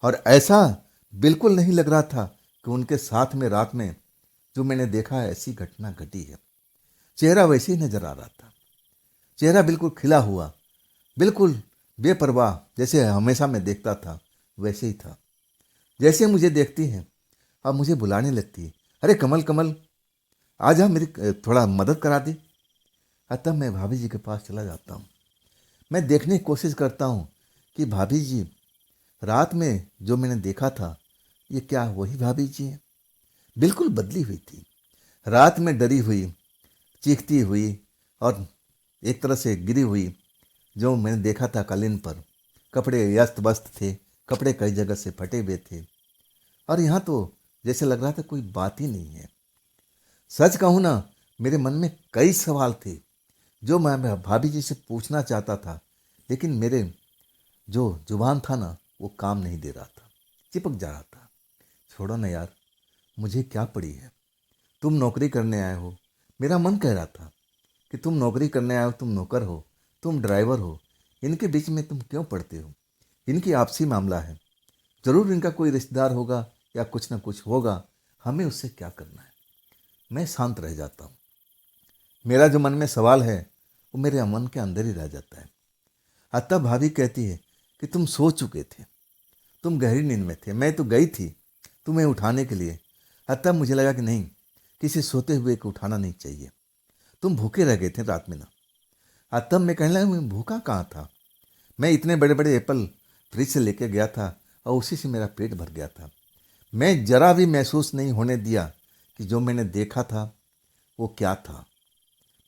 और ऐसा बिल्कुल नहीं लग रहा था कि उनके साथ में रात में जो मैंने देखा है ऐसी घटना घटी है। चेहरा वैसे ही नजर आ रहा था। चेहरा बिल्कुल खिला हुआ, बिल्कुल बेपरवाह, जैसे हमेशा मैं देखता था वैसे ही था। जैसे मुझे देखती हैं, अब मुझे बुलाने लगती है, अरे कमल कमल, आ जा, मेरी थोड़ा मदद करा दे। तब मैं भाभी जी के पास चला जाता हूँ। मैं देखने की कोशिश करता हूँ कि भाभी जी रात में जो मैंने देखा था, ये क्या वही भाभी जी हैं? बिल्कुल बदली हुई थी। रात में डरी हुई, चीखती हुई, और एक तरह से गिरी हुई, जो मैंने देखा था कालीन पर। कपड़े अस्त व्यस्त थे, कपड़े कई जगह से फटे हुए थे, और यहाँ तो जैसे लग रहा था कोई बात ही नहीं है। सच कहूँ ना, मेरे मन में कई सवाल थे जो मैं भाभी जी से पूछना चाहता था, लेकिन मेरे जो जुबान था ना, वो काम नहीं दे रहा था, चिपक जा रहा था। छोड़ो ना यार, मुझे क्या पड़ी है, तुम नौकरी करने आए हो। मेरा मन कह रहा था कि तुम नौकरी करने आए हो, तुम नौकर हो, तुम ड्राइवर हो, इनके बीच में तुम क्यों पड़ते हो? इनकी आपसी मामला है, जरूर इनका कोई रिश्तेदार होगा या कुछ ना कुछ होगा, हमें उससे क्या करना है। मैं शांत रह जाता हूँ। मेरा जो मन में सवाल है वो मेरे मन के अंदर ही रह जाता है। तब भाभी कहती है कि तुम सो चुके थे, तुम गहरी नींद में थे, मैं तो गई थी तुम्हें उठाने के लिए। तब मुझे लगा कि नहीं, किसी सोते हुए को उठाना नहीं चाहिए, तुम भूखे रह गए थे रात में ना। तब मैं कहने लगा, मैं भूखा कहाँ था, मैं इतने बड़े बड़े एप्पल फ्रिज से लेके गया था और उसी से मेरा पेट भर गया था। मैं जरा भी महसूस नहीं होने दिया कि जो मैंने देखा था वो क्या था।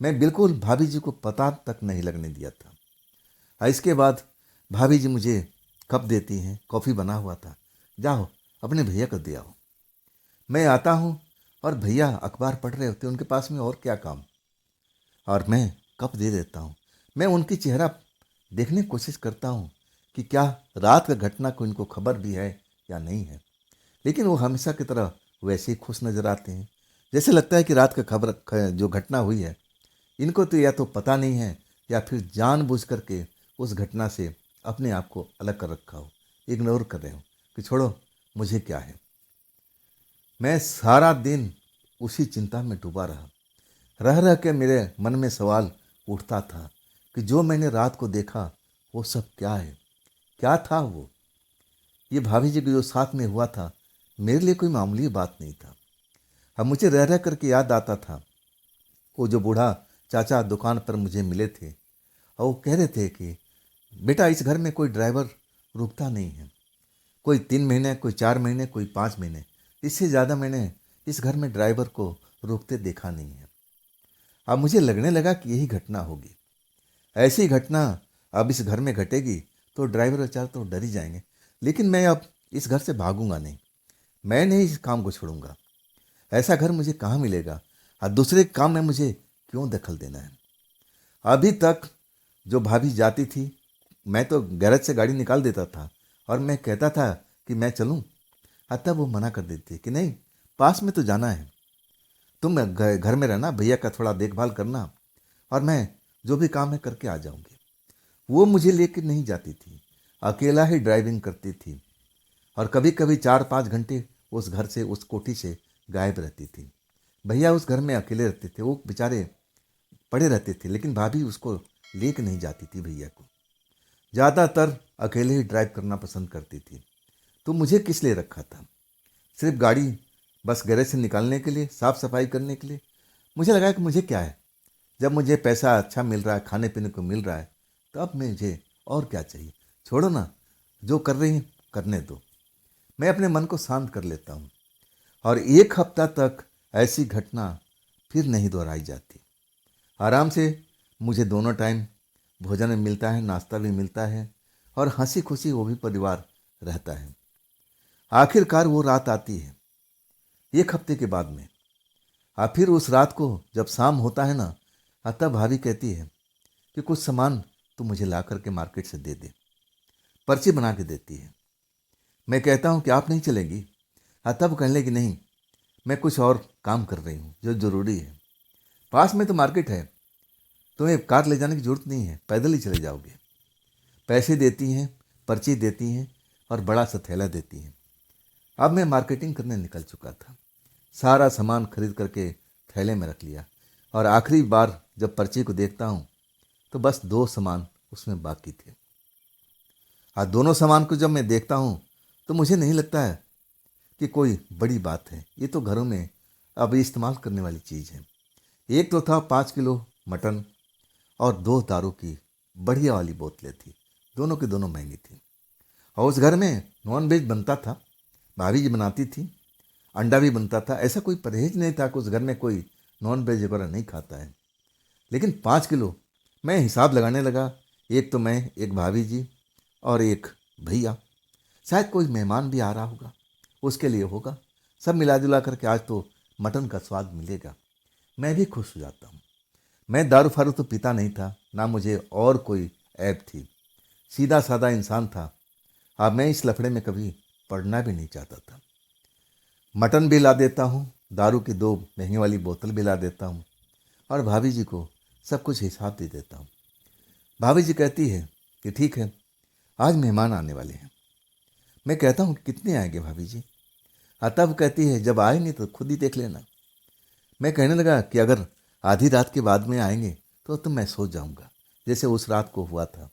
मैं बिल्कुल भाभी जी को पता तक नहीं लगने दिया था। इसके बाद भाभी जी मुझे कप देती हैं, कॉफ़ी बना हुआ था, जाओ अपने भैया को दे आओ। मैं आता हूँ और भैया अखबार पढ़ रहे होते हैं, उनके पास में और क्या काम, और मैं कप दे देता हूँ। मैं उनकी चेहरा देखने की कोशिश करता हूँ कि क्या रात का घटना को इनको खबर भी है या नहीं है, लेकिन वो हमेशा की तरह वैसे ही खुश नज़र आते हैं। जैसे लगता है कि रात का जो घटना हुई है इनको तो या तो पता नहीं है या फिर जानबूझ करके उस घटना से अपने आप को अलग कर रखा हो, इग्नोर कर रहे हो कि छोड़ो मुझे क्या है। मैं सारा दिन उसी चिंता में डूबा रहा। रह रह के मेरे मन में सवाल उठता था कि जो मैंने रात को देखा वो सब क्या है, क्या था वो। ये भाभी जी के जो साथ में हुआ था मेरे लिए कोई मामूली बात नहीं था। अब मुझे रह रह करके याद आता था वो जो बूढ़ा चाचा दुकान पर मुझे मिले थे और वो कह रहे थे कि बेटा इस घर में कोई ड्राइवर रुकता नहीं है। कोई 3 महीने, कोई 4 महीने, कोई 5 महीने, इससे ज़्यादा मैंने इस घर में ड्राइवर को रुकते देखा नहीं है। अब मुझे लगने लगा कि यही घटना होगी। ऐसी घटना अब इस घर में घटेगी तो ड्राइवर बेचारे तो डर ही जाएंगे। लेकिन मैं अब इस घर से भागूंगा नहीं, मैं नहीं इस काम को छोड़ूंगा। ऐसा घर मुझे कहाँ मिलेगा और दूसरे के काम में मुझे क्यों दखल देना है। अभी तक जो भाभी जाती थी मैं तो गैरेज से गाड़ी निकाल देता था और मैं कहता था कि मैं चलूं, तब वो मना कर देती कि नहीं, पास में तो जाना है, तुम घर में रहना, भैया का थोड़ा देखभाल करना और मैं जो भी काम है करके आ जाऊंगी। वो मुझे लेकर नहीं जाती थी, अकेला ही ड्राइविंग करती थी और कभी कभी 4-5 घंटे उस घर से, उस कोठी से गायब रहती थी। भैया उस घर में अकेले रहते थे, वो बेचारे पड़े रहते थे, लेकिन भाभी उसको लेकर नहीं जाती थी भैया को। ज़्यादातर अकेले ही ड्राइव करना पसंद करती थी। तो मुझे किस लिए रखा था? सिर्फ गाड़ी बस गैरेज से निकालने के लिए, साफ़ सफाई करने के लिए? मुझे लगा कि मुझे क्या है, जब मुझे पैसा अच्छा मिल रहा है, खाने पीने को मिल रहा है, तो अब मुझे और क्या चाहिए। छोड़ो ना, जो कर रही हैं करने दो। मैं अपने मन को शांत कर लेता हूँ और 1 हफ्ता तक ऐसी घटना फिर नहीं दोहराई जाती। आराम से मुझे दोनों टाइम भोजन मिलता है, नाश्ता भी मिलता है और हंसी खुशी वो भी परिवार रहता है। आखिरकार वो रात आती है 1 हफ्ते के बाद में। फिर उस रात को जब शाम होता है ना, तब भाभी कहती है कि कुछ सामान तू मुझे ला करके मार्केट से दे दे, पर्ची बना के देती है। मैं कहता हूँ कि आप नहीं चलेंगी? तब कहने लगी नहीं, मैं कुछ और काम कर रही हूँ जो ज़रूरी है, पास में तो मार्केट है, तुम्हें कार ले जाने की जरूरत नहीं है, पैदल ही चले जाओगे। पैसे देती हैं, पर्ची देती हैं और बड़ा सा थैला देती हैं। अब मैं मार्केटिंग करने निकल चुका था, सारा सामान खरीद करके थैले में रख लिया और आखिरी बार जब पर्ची को देखता हूँ तो बस 2 सामान उसमें बाकी थे। दोनों सामान को जब मैं देखता हूँ तो मुझे नहीं लगता है कि कोई बड़ी बात है, ये तो घरों में अब इस्तेमाल करने वाली चीज़ है। एक तो था 5 किलो मटन और 2 दारू की बढ़िया वाली बोतलें थी, दोनों की दोनों महंगी थी। और उस घर में नॉन वेज बनता था, भाभी जी बनाती थी, अंडा भी बनता था। ऐसा कोई परहेज नहीं था कि उस घर में कोई नॉन वेज वगैरह नहीं खाता है। लेकिन 5 किलो, मैं हिसाब लगाने लगा, एक तो मैं, एक भाभी जी और एक भैया, शायद कोई मेहमान भी आ रहा होगा, उसके लिए होगा। सब मिला जुला करके आज तो मटन का स्वाद मिलेगा। मैं भी खुश हो जाता हूँ। मैं दारू फारू तो पीता नहीं था, ना मुझे और कोई ऐब थी, सीधा साधा इंसान था। अब मैं इस लफड़े में कभी पड़ना भी नहीं चाहता था। मटन भी ला देता हूँ, दारू की 2 महंगी वाली बोतल भी ला देता हूँ और भाभी जी को सब कुछ हिसाब दे देता हूँ। भाभी जी कहती है कि ठीक है, आज मेहमान आने वाले हैं। मैं कहता हूँ कितने आएंगे भाभी जी? तब कहती है जब आए नहीं तो खुद ही देख लेना। मैं कहने लगा कि अगर आधी रात के बाद में आएंगे तो मैं सो जाऊंगा, जैसे उस रात को हुआ था।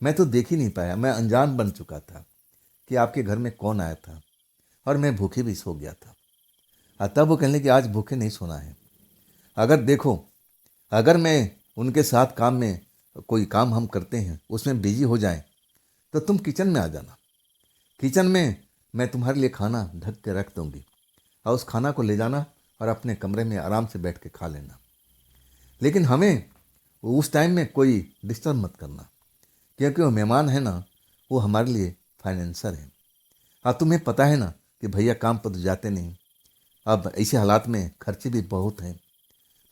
मैं तो देख ही नहीं पाया, मैं अनजान बन चुका था कि आपके घर में कौन आया था और मैं भूखे भी सो गया था। तब वो कहने लगे आज भूखे नहीं सोना है। अगर देखो, अगर मैं उनके साथ काम में, कोई काम हम करते हैं उसमें बिजी हो जाएं तो तुम किचन में आ जाना। किचन में मैं तुम्हारे लिए खाना ढक के रख दूंगी और उस खाना को ले जाना और अपने कमरे में आराम से बैठ के खा लेना। लेकिन हमें उस टाइम में कोई डिस्टर्ब मत करना, क्योंकि वो मेहमान है ना, वो हमारे लिए फाइनेंसर है। हाँ, तुम्हें पता है ना कि भैया काम पर तो जाते नहीं, अब ऐसे हालात में खर्चे भी बहुत हैं।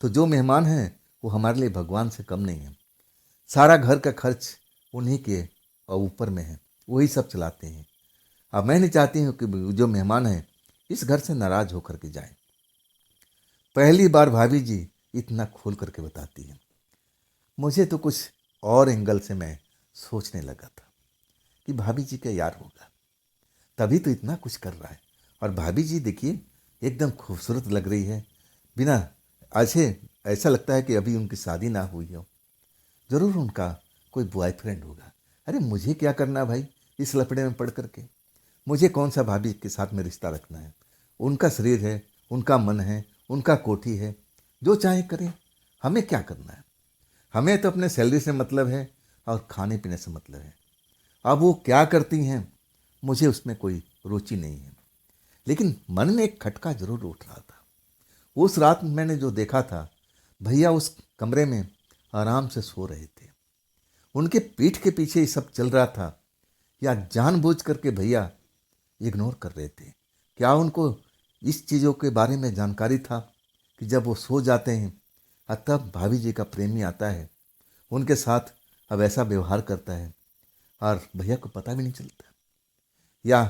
तो जो मेहमान हैं वो हमारे लिए भगवान से कम नहीं है। सारा घर का खर्च उन्हीं के और ऊपर में है, वही सब चलाते हैं। अब मैं नहीं चाहती हूँ कि जो मेहमान हैं इस घर से नाराज होकर के जाएं। पहली बार भाभी जी इतना खोल करके बताती है। मुझे तो कुछ और एंगल से मैं सोचने लगा था कि भाभी जी का यार होगा, तभी तो इतना कुछ कर रहा है। और भाभी जी देखिए एकदम खूबसूरत लग रही है, बिना अच्छे ऐसा लगता है कि अभी उनकी शादी ना हुई हो। ज़रूर उनका कोई बॉयफ्रेंड होगा। अरे मुझे क्या करना भाई इस लफड़े में पड़ करके, मुझे कौन सा भाभी के साथ में रिश्ता रखना है। उनका शरीर है, उनका मन है, उनका कोठी है, जो चाहे करें, हमें क्या करना है। हमें तो अपने सैलरी से मतलब है और खाने पीने से मतलब है। अब वो क्या करती हैं मुझे उसमें कोई रुचि नहीं है। लेकिन मन में एक खटका जरूर उठ रहा था। उस रात मैंने जो देखा था, भैया उस कमरे में आराम से सो रहे थे, उनके पीठ के पीछे ये सब चल रहा था, या जानबूझ करके भैया इग्नोर कर रहे थे। क्या उनको इस चीज़ों के बारे में जानकारी था कि जब वो सो जाते हैं और तब भाभी जी का प्रेमी आता है, उनके साथ अब ऐसा व्यवहार करता है और भैया को पता भी नहीं चलता, या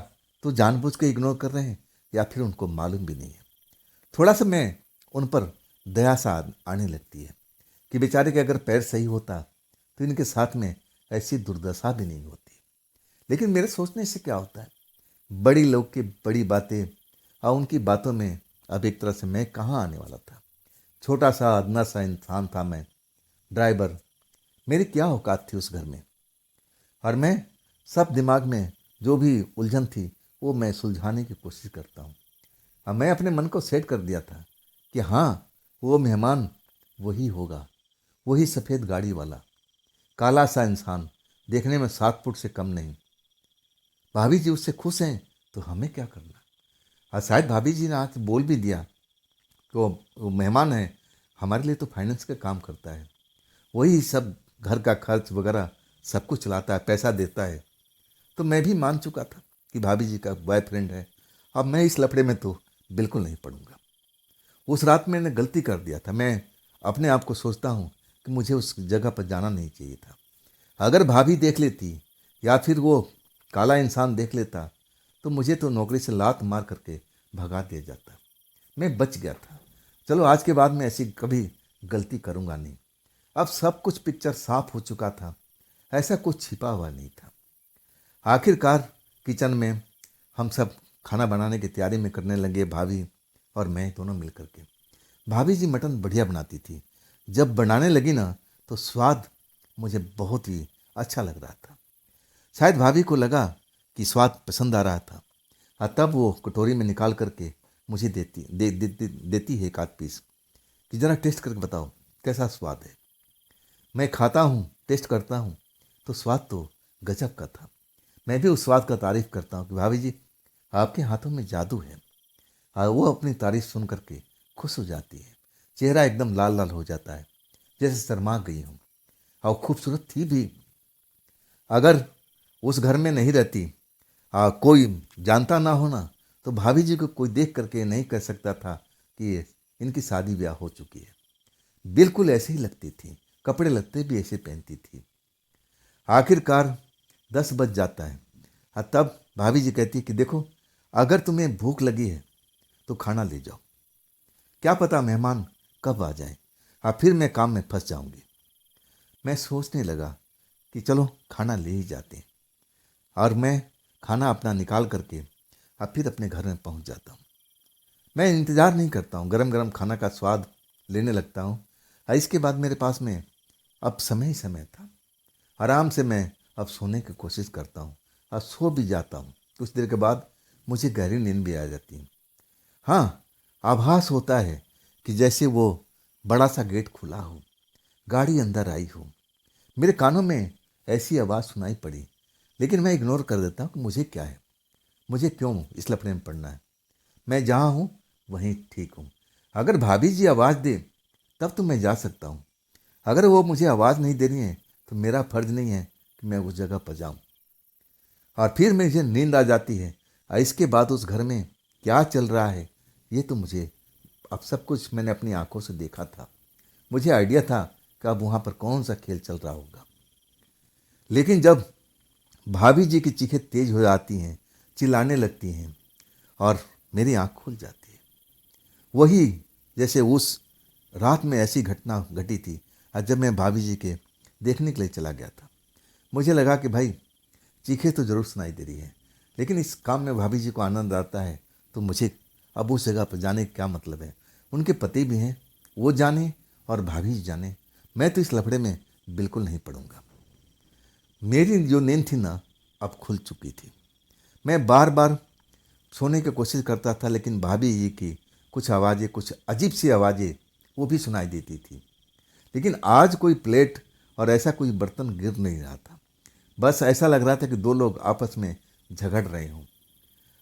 तो जानबूझ के इग्नोर कर रहे हैं या फिर उनको मालूम भी नहीं है। थोड़ा सा मैं उन पर दया सा आने लगती है कि बेचारे के अगर पैर सही होता तो इनके साथ में ऐसी दुर्दशा भी नहीं होती। लेकिन मेरे सोचने से क्या होता है, बड़ी लोग की बड़ी बातें और उनकी बातों में अब एक तरह से मैं कहाँ आने वाला था। छोटा सा अदना सा इंसान था मैं, ड्राइवर, मेरी क्या औकात थी उस घर में। और मैं सब दिमाग में जो भी उलझन थी वो मैं सुलझाने की कोशिश करता हूँ। अब मैं अपने मन को सेट कर दिया था कि हाँ, वो मेहमान वही होगा, वही सफ़ेद गाड़ी वाला काला सा इंसान, देखने में 7 फुट से कम नहीं। भाभी जी उससे खुश हैं तो हमें क्या करना। और शायद भाभी जी ने आज बोल भी दिया तो वो मेहमान है, हमारे लिए तो फाइनेंस का काम करता है, वही सब घर का खर्च वगैरह सब कुछ चलाता है, पैसा देता है। तो मैं भी मान चुका था कि भाभी जी का बॉयफ्रेंड है। अब मैं इस लफड़े में तो बिल्कुल नहीं पड़ूंगा। उस रात मैंने गलती कर दिया था। मैं अपने आप को सोचता हूँ कि मुझे उस जगह पर जाना नहीं चाहिए था। अगर भाभी देख लेती या फिर वो काला इंसान देख लेता तो मुझे तो नौकरी से लात मार करके भगा दिया जाता। मैं बच गया था। चलो आज के बाद मैं ऐसी कभी गलती करूँगा नहीं। अब सब कुछ पिक्चर साफ हो चुका था, ऐसा कुछ छिपा हुआ नहीं था। आखिरकार किचन में हम सब खाना बनाने की तैयारी में करने लगे, भाभी और मैं दोनों मिल करके। भाभी जी मटन बढ़िया बनाती थी। जब बनाने लगी ना तो स्वाद मुझे बहुत ही अच्छा लग रहा था। शायद भाभी को लगा कि स्वाद पसंद आ रहा था और तब वो कटोरी में निकाल करके मुझे देती है एक आध पीस कि ज़रा टेस्ट करके बताओ कैसा स्वाद है। मैं खाता हूँ, टेस्ट करता हूँ तो स्वाद तो गजब का था। मैं भी उस स्वाद का तारीफ़ करता हूँ कि भाभी जी आपके हाथों में जादू है। और वो अपनी तारीफ़ सुन करके खुश हो जाती है, चेहरा एकदम लाल लाल हो जाता है जैसे शर्मा गई हूँ। और खूबसूरत थी भी। अगर उस घर में नहीं रहती, कोई जानता ना होना, तो भाभी जी को कोई देख करके नहीं कह सकता था कि इनकी शादी ब्याह हो चुकी है। बिल्कुल ऐसे ही लगती थी, कपड़े लत्ते भी ऐसे पहनती थी। आखिरकार 10 बज जाता है और तब भाभी जी कहती है कि देखो, अगर तुम्हें भूख लगी है तो खाना ले जाओ, क्या पता मेहमान कब आ जाए और फिर मैं काम में फंस जाऊंगी। मैं सोचने लगा कि चलो खाना ले ही जाते हैं, और मैं खाना अपना निकाल करके अब फिर अपने घर में पहुंच जाता हूँ। मैं इंतज़ार नहीं करता हूँ, गरम गरम खाना का स्वाद लेने लगता हूँ। और इसके बाद मेरे पास में अब समय ही समय था। आराम से मैं अब सोने की कोशिश करता हूँ और सो भी जाता हूँ। कुछ देर के बाद मुझे गहरी नींद भी आ जाती है। हाँ, आभास होता है कि जैसे वो बड़ा सा गेट खुला हो, गाड़ी अंदर आई हो। मेरे कानों में ऐसी आवाज़ सुनाई पड़ी, लेकिन मैं इग्नोर कर देता हूँ कि मुझे क्या है। मुझे क्यों इस लफड़े में पड़ना है? मैं जहाँ हूँ वहीं ठीक हूँ। अगर भाभी जी आवाज़ दे तब तो मैं जा सकता हूँ। अगर वो मुझे आवाज़ नहीं दे रही हैं तो मेरा फर्ज नहीं है कि मैं उस जगह पर जाऊँ। और फिर मुझे नींद आ जाती है। और इसके बाद उस घर में क्या चल रहा है ये तो मुझे अब सब कुछ मैंने अपनी आंखों से देखा था। मुझे आइडिया था कि अब वहाँ पर कौन सा खेल चल रहा होगा। लेकिन जब भाभी जी की चीखें तेज हो जाती हैं, चिल्लाने लगती हैं और मेरी आँख खुल जाती है, वही जैसे उस रात में ऐसी घटना घटी थी। और जब मैं भाभी जी के देखने के लिए चला गया था, मुझे लगा कि भाई चीखें तो ज़रूर सुनाई दे रही है, लेकिन इस काम में भाभी जी को आनंद आता है तो मुझे अब उस जगह पर जाने का क्या मतलब है। उनके पति भी हैं, वो जाने और भाभी जी जाने, मैं तो इस लफड़े में बिल्कुल नहीं पड़ूंगा। मेरी जो नींद थी ना अब खुल चुकी थी। मैं बार बार सोने की कोशिश करता था, लेकिन भाभी जी की कुछ आवाज़ें, कुछ अजीब सी आवाज़ें वो भी सुनाई देती थी। लेकिन आज कोई प्लेट और ऐसा कोई बर्तन गिर नहीं रहा था। बस ऐसा लग रहा था कि दो लोग आपस में झगड़ रहे हों।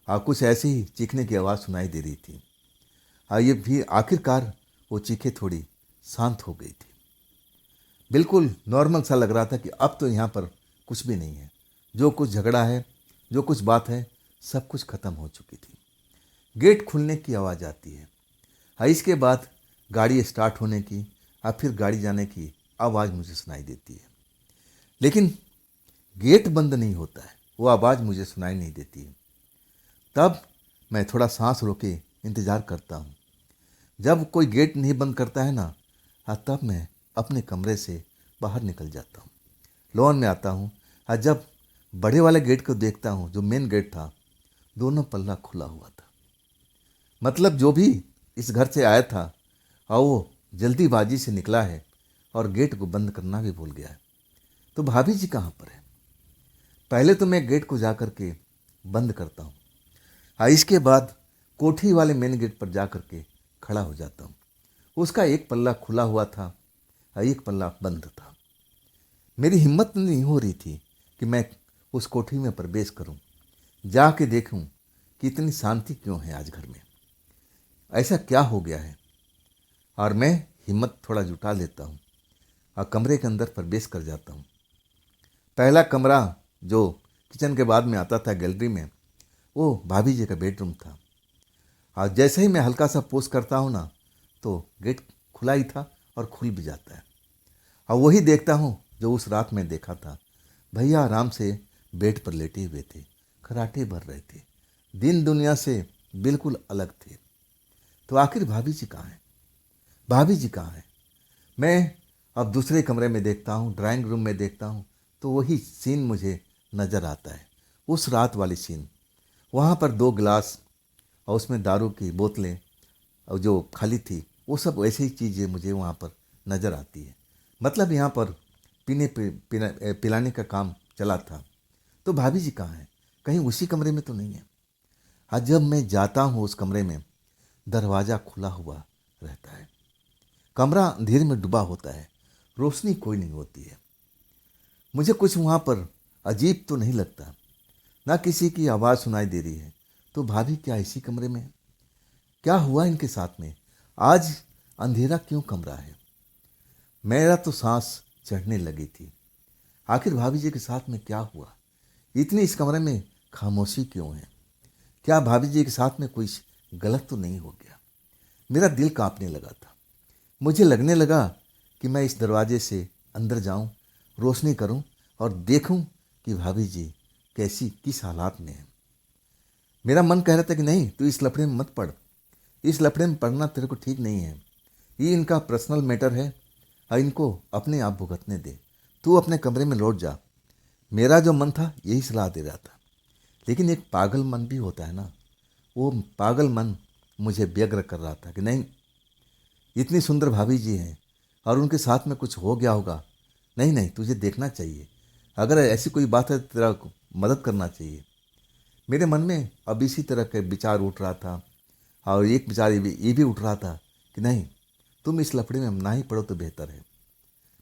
और कुछ ऐसी ही चीखने की आवाज़ सुनाई दे रही थी। और ये भी आखिरकार वो चीखें थोड़ी शांत हो गई थी। बिल्कुल नॉर्मल सा लग रहा था कि अब तो यहाँ पर कुछ भी नहीं है। जो कुछ झगड़ा है, जो कुछ बात है, सब कुछ खत्म हो चुकी थी। गेट खुलने की आवाज़ आती है। हाँ, इसके बाद गाड़ी स्टार्ट होने की और फिर गाड़ी जाने की आवाज़ मुझे सुनाई देती है। लेकिन गेट बंद नहीं होता है, वो आवाज़ मुझे सुनाई नहीं देती है। तब मैं थोड़ा सांस रोके इंतज़ार करता हूँ। जब कोई गेट नहीं बंद करता है ना, हाँ, तब मैं अपने कमरे से बाहर निकल जाता हूँ, लॉन में आता हूँ। और जब बड़े वाले गेट को देखता हूँ, जो मेन गेट था, दोनों पल्ला खुला हुआ था। मतलब जो भी इस घर से आया था और वो जल्दीबाजी से निकला है और गेट को बंद करना भी भूल गया है। तो भाभी जी कहाँ पर है? पहले तो मैं गेट को जा कर के बंद करता हूँ। हाँ, इसके बाद कोठी वाले मेन गेट पर जा कर के खड़ा हो जाता हूँ। उसका एक पल्ला खुला हुआ था और एक पल्ला बंद था। मेरी हिम्मत नहीं हो रही थी कि मैं उस कोठी में प्रवेश करूं, जाके देखूं कि इतनी शांति क्यों है आज घर में, ऐसा क्या हो गया है। और मैं हिम्मत थोड़ा जुटा लेता हूं और कमरे के अंदर प्रवेश कर जाता हूं। पहला कमरा जो किचन के बाद में आता था गैलरी में, वो भाभी जी का बेडरूम था। और जैसे ही मैं हल्का सा पोस्ट करता हूँ ना, तो गेट खुला ही था और खुल भी जाता है। और वही देखता हूँ जो उस रात में देखा था। भैया आराम से बेड पर लेटे हुए थे, खर्राटे भर रहे थे, दिन दुनिया से बिल्कुल अलग थे। तो आखिर भाभी जी कहाँ हैं? भाभी जी कहाँ हैं? मैं अब दूसरे कमरे में देखता हूँ, ड्राइंग रूम में देखता हूँ, तो वही सीन मुझे नज़र आता है, उस रात वाली सीन। वहाँ पर दो गिलास और उसमें दारू की बोतलें और जो खाली थी, वो सब ऐसी ही चीज़ें मुझे वहाँ पर नज़र आती है। मतलब यहाँ पर पिलाने का काम चला था। तो भाभी जी कहाँ हैं? कहीं उसी कमरे में तो नहीं है। हाँ, जब मैं जाता हूँ उस कमरे में, दरवाज़ा खुला हुआ रहता है। कमरा अंधेरे में डूबा होता है, रोशनी कोई नहीं होती है। मुझे कुछ वहाँ पर अजीब तो नहीं लगता, ना किसी की आवाज़ सुनाई दे रही है। तो भाभी क्या इसी कमरे में है? क्या हुआ इनके साथ में? आज अंधेरा क्यों कमरा है? मेरा तो सांस चढ़ने लगी थी। आखिर भाभी जी के साथ में क्या हुआ? इतनी इस कमरे में खामोशी क्यों है? क्या भाभी जी के साथ में कुछ गलत तो नहीं हो गया? मेरा दिल कांपने लगा था। मुझे लगने लगा कि मैं इस दरवाजे से अंदर जाऊं, रोशनी करूं और देखूं कि भाभी जी कैसी, किस हालात में है। मेरा मन कह रहा था कि नहीं, तू इस लफड़े में मत पड़। इस लफड़े में पड़ना तेरे को ठीक नहीं है। ये इनका पर्सनल मैटर है और इनको अपने आप भुगतने दे। तू अपने कमरे में लौट जा। मेरा जो मन था यही सलाह दे रहा था। लेकिन एक पागल मन भी होता है ना, वो पागल मन मुझे व्यग्र कर रहा था कि नहीं, इतनी सुंदर भाभी जी हैं और उनके साथ में कुछ हो गया होगा। नहीं नहीं, तुझे देखना चाहिए। अगर ऐसी कोई बात है, तेरा को मदद करना चाहिए। मेरे मन में अब इसी तरह के विचार उठ रहा था। और एक विचार ये भी उठ रहा था कि नहीं, तुम इस लफड़े में ना ही पड़ो तो बेहतर है।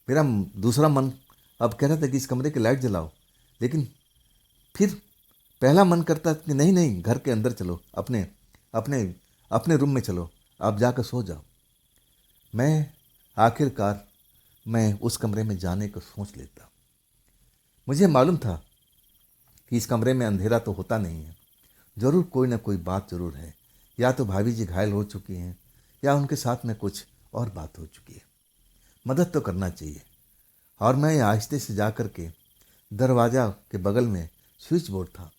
मेरा दूसरा मन अब कह रहा था कि इस कमरे की लाइट जलाओ। लेकिन फिर पहला मन करता कि नहीं नहीं, घर के अंदर चलो, अपने अपने अपने रूम में चलो, आप जाकर सो जाओ। मैं आखिरकार मैं उस कमरे में जाने को सोच लेता। मुझे मालूम था कि इस कमरे में अंधेरा तो होता नहीं है, ज़रूर कोई ना कोई बात ज़रूर है। या तो भाभी जी घायल हो चुकी हैं, या उनके साथ में कुछ और बात हो चुकी है। मदद तो करना चाहिए। और मैं आहिस्ते से जा कर के दरवाज़ा के बगल में स्विच बोर्ड था।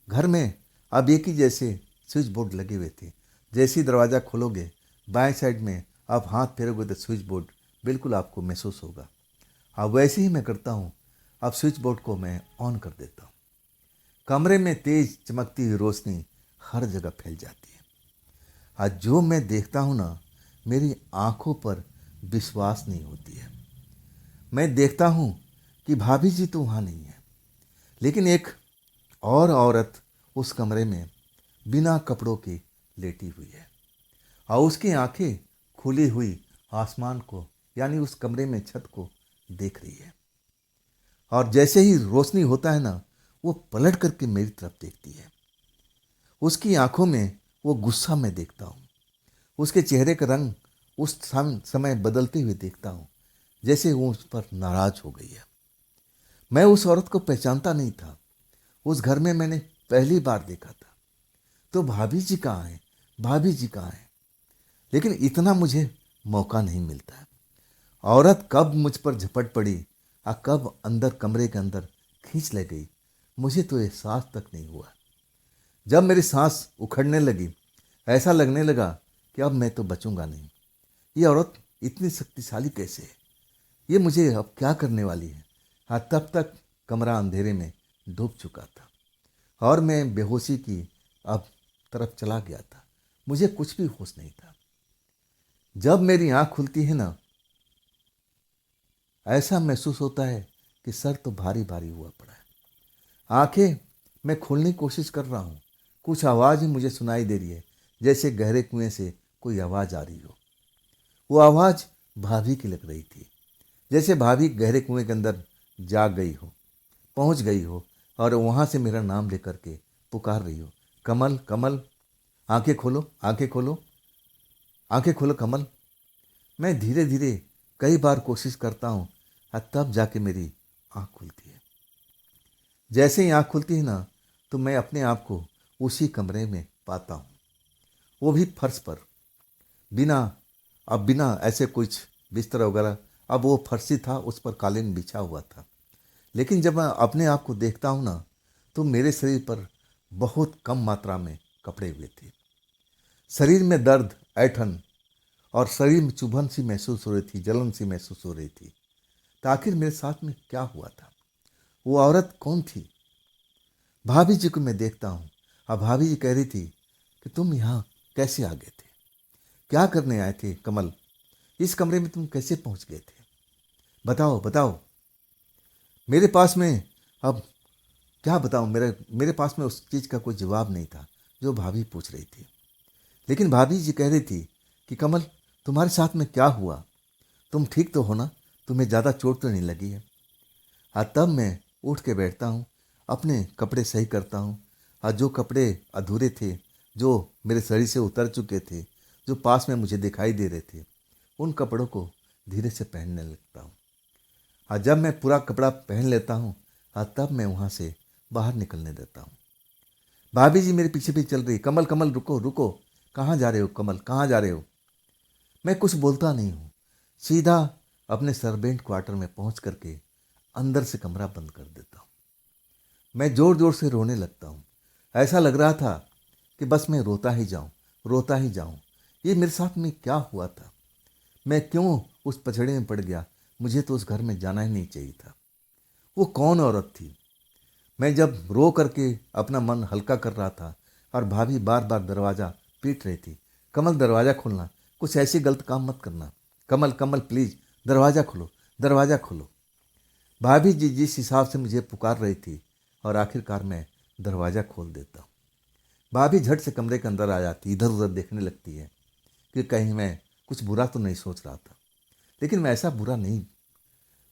घर में अब एक ही जैसे स्विच बोर्ड लगे हुए थे। जैसे ही दरवाज़ा खोलोगे, बाएं साइड में आप हाथ फेरोगे तो स्विच बोर्ड बिल्कुल आपको महसूस होगा। अब वैसे ही मैं करता हूँ। अब स्विच बोर्ड को मैं ऑन कर देता हूँ। कमरे में तेज चमकती हुई रोशनी हर जगह फैल जाती है। आज जो मैं देखता हूँ ना, मेरी आंखों पर विश्वास नहीं होती है। मैं देखता हूँ कि भाभी जी तो वहाँ नहीं है, लेकिन एक और औरत उस कमरे में बिना कपड़ों के लेटी हुई है, और उसकी आंखें खुली हुई आसमान को, यानी उस कमरे में छत को देख रही है। और जैसे ही रोशनी होता है ना, वो पलट करके मेरी तरफ देखती है। उसकी आंखों में वो गुस्सा मैं देखता हूँ। उसके चेहरे का रंग उस समय बदलते हुए देखता हूँ, जैसे वो उस पर नाराज हो गई है। मैं उस औरत को पहचानता नहीं था। उस घर में मैंने पहली बार देखा था। तो भाभी जी कहाँ हैं, भाभी जी कहाँ हैं? लेकिन इतना मुझे मौका नहीं मिलता है। औरत कब मुझ पर झपट पड़ी और कब अंदर कमरे के अंदर खींच ले गई, मुझे तो एहसास तक नहीं हुआ। जब मेरी सांस उखड़ने लगी, ऐसा लगने लगा कि अब मैं तो बचूंगा नहीं। ये औरत इतनी शक्तिशाली कैसे है? ये मुझे अब क्या करने वाली है? हाँ, तब तक कमरा अंधेरे में डूब चुका था और मैं बेहोशी की अब तरफ चला गया था। मुझे कुछ भी होश नहीं था। जब मेरी आंख खुलती है ना, ऐसा महसूस होता है कि सर तो भारी भारी हुआ पड़ा है। आंखें मैं खोलने की कोशिश कर रहा हूँ। कुछ आवाज़ ही मुझे सुनाई दे रही है, जैसे गहरे कुएं से कोई आवाज़ आ रही हो। वो आवाज़ भाभी की लग रही थी, जैसे भाभी गहरे कुएं के अंदर जा गई हो, पहुंच गई हो, और वहां से मेरा नाम लेकर के पुकार रही हो, कमल कमल, आंखें खोलो, आंखें खोलो, आंखें खोलो कमल। मैं धीरे धीरे कई बार कोशिश करता हूँ, और तब जाके मेरी आंख खुलती है। जैसे ही आंख खुलती है ना, तो मैं अपने आप को उसी कमरे में पाता हूँ, वो भी फर्श पर, बिना बिना ऐसे कुछ बिस्तर वगैरह। अब वो फर्शी था, उस पर कालीन बिछा हुआ था। लेकिन जब मैं अपने आप को देखता हूँ ना, तो मेरे शरीर पर बहुत कम मात्रा में कपड़े हुए थे। शरीर में दर्द, ऐंठन और शरीर में चुभन सी महसूस हो रही थी, जलन सी महसूस हो रही थी। तो आखिर मेरे साथ में क्या हुआ था? वो औरत कौन थी? भाभी जी को मैं देखता हूँ। अब भाभी जी कह रही थी कि तुम यहाँ कैसे आ गए थे, क्या करने आए थे कमल, इस कमरे में तुम कैसे पहुँच गए थे, बताओ बताओ। मेरे पास में अब क्या बताऊँ, मेरे मेरे पास में उस चीज़ का कोई जवाब नहीं था जो भाभी पूछ रही थी। लेकिन भाभी जी कह रही थी कि कमल, तुम्हारे साथ में क्या हुआ, तुम ठीक तो हो ना, तुम्हें ज़्यादा चोट तो नहीं लगी है? हाँ, तब मैं उठ के बैठता हूँ, अपने कपड़े सही करता हूँ, और जो कपड़े अधूरे थे, जो मेरे शरीर से उतर चुके थे, जो पास में मुझे दिखाई दे रहे थे, उन कपड़ों को धीरे से पहनने लगता हूँ। और जब मैं पूरा कपड़ा पहन लेता हूँ, और तब मैं वहाँ से बाहर निकलने देता हूँ। भाभी जी मेरे पीछे भी चल रही, कमल कमल रुको रुको, कहाँ जा रहे हो कमल, कहाँ जा रहे हो? मैं कुछ बोलता नहीं हूँ, सीधा अपने सर्वेंट क्वार्टर में पहुँच करके अंदर से कमरा बंद कर देता हूँ। मैं ज़ोर ज़ोर से रोने लगता हूँ। ऐसा लग रहा था कि बस मैं रोता ही जाऊँ, रोता ही जाऊँ। ये मेरे साथ में क्या हुआ था? मैं क्यों उस पछड़े में पड़ गया? मुझे तो उस घर में जाना ही नहीं चाहिए था। वो कौन औरत थी? मैं जब रो करके अपना मन हल्का कर रहा था, और भाभी बार बार दरवाज़ा पीट रही थी, कमल दरवाज़ा खोलना, कुछ ऐसी गलत काम मत करना, कमल कमल प्लीज़ दरवाज़ा खोलो, दरवाज़ा खोलो। भाभी जी जिस हिसाब से मुझे पुकार रही थी, और आखिरकार मैं दरवाज़ा खोल देता हूँ। भाभी झट से कमरे के अंदर आ जाती, इधर उधर देखने लगती है कि कहीं मैं कुछ बुरा तो नहीं सोच रहा था। लेकिन मैं ऐसा बुरा नहीं,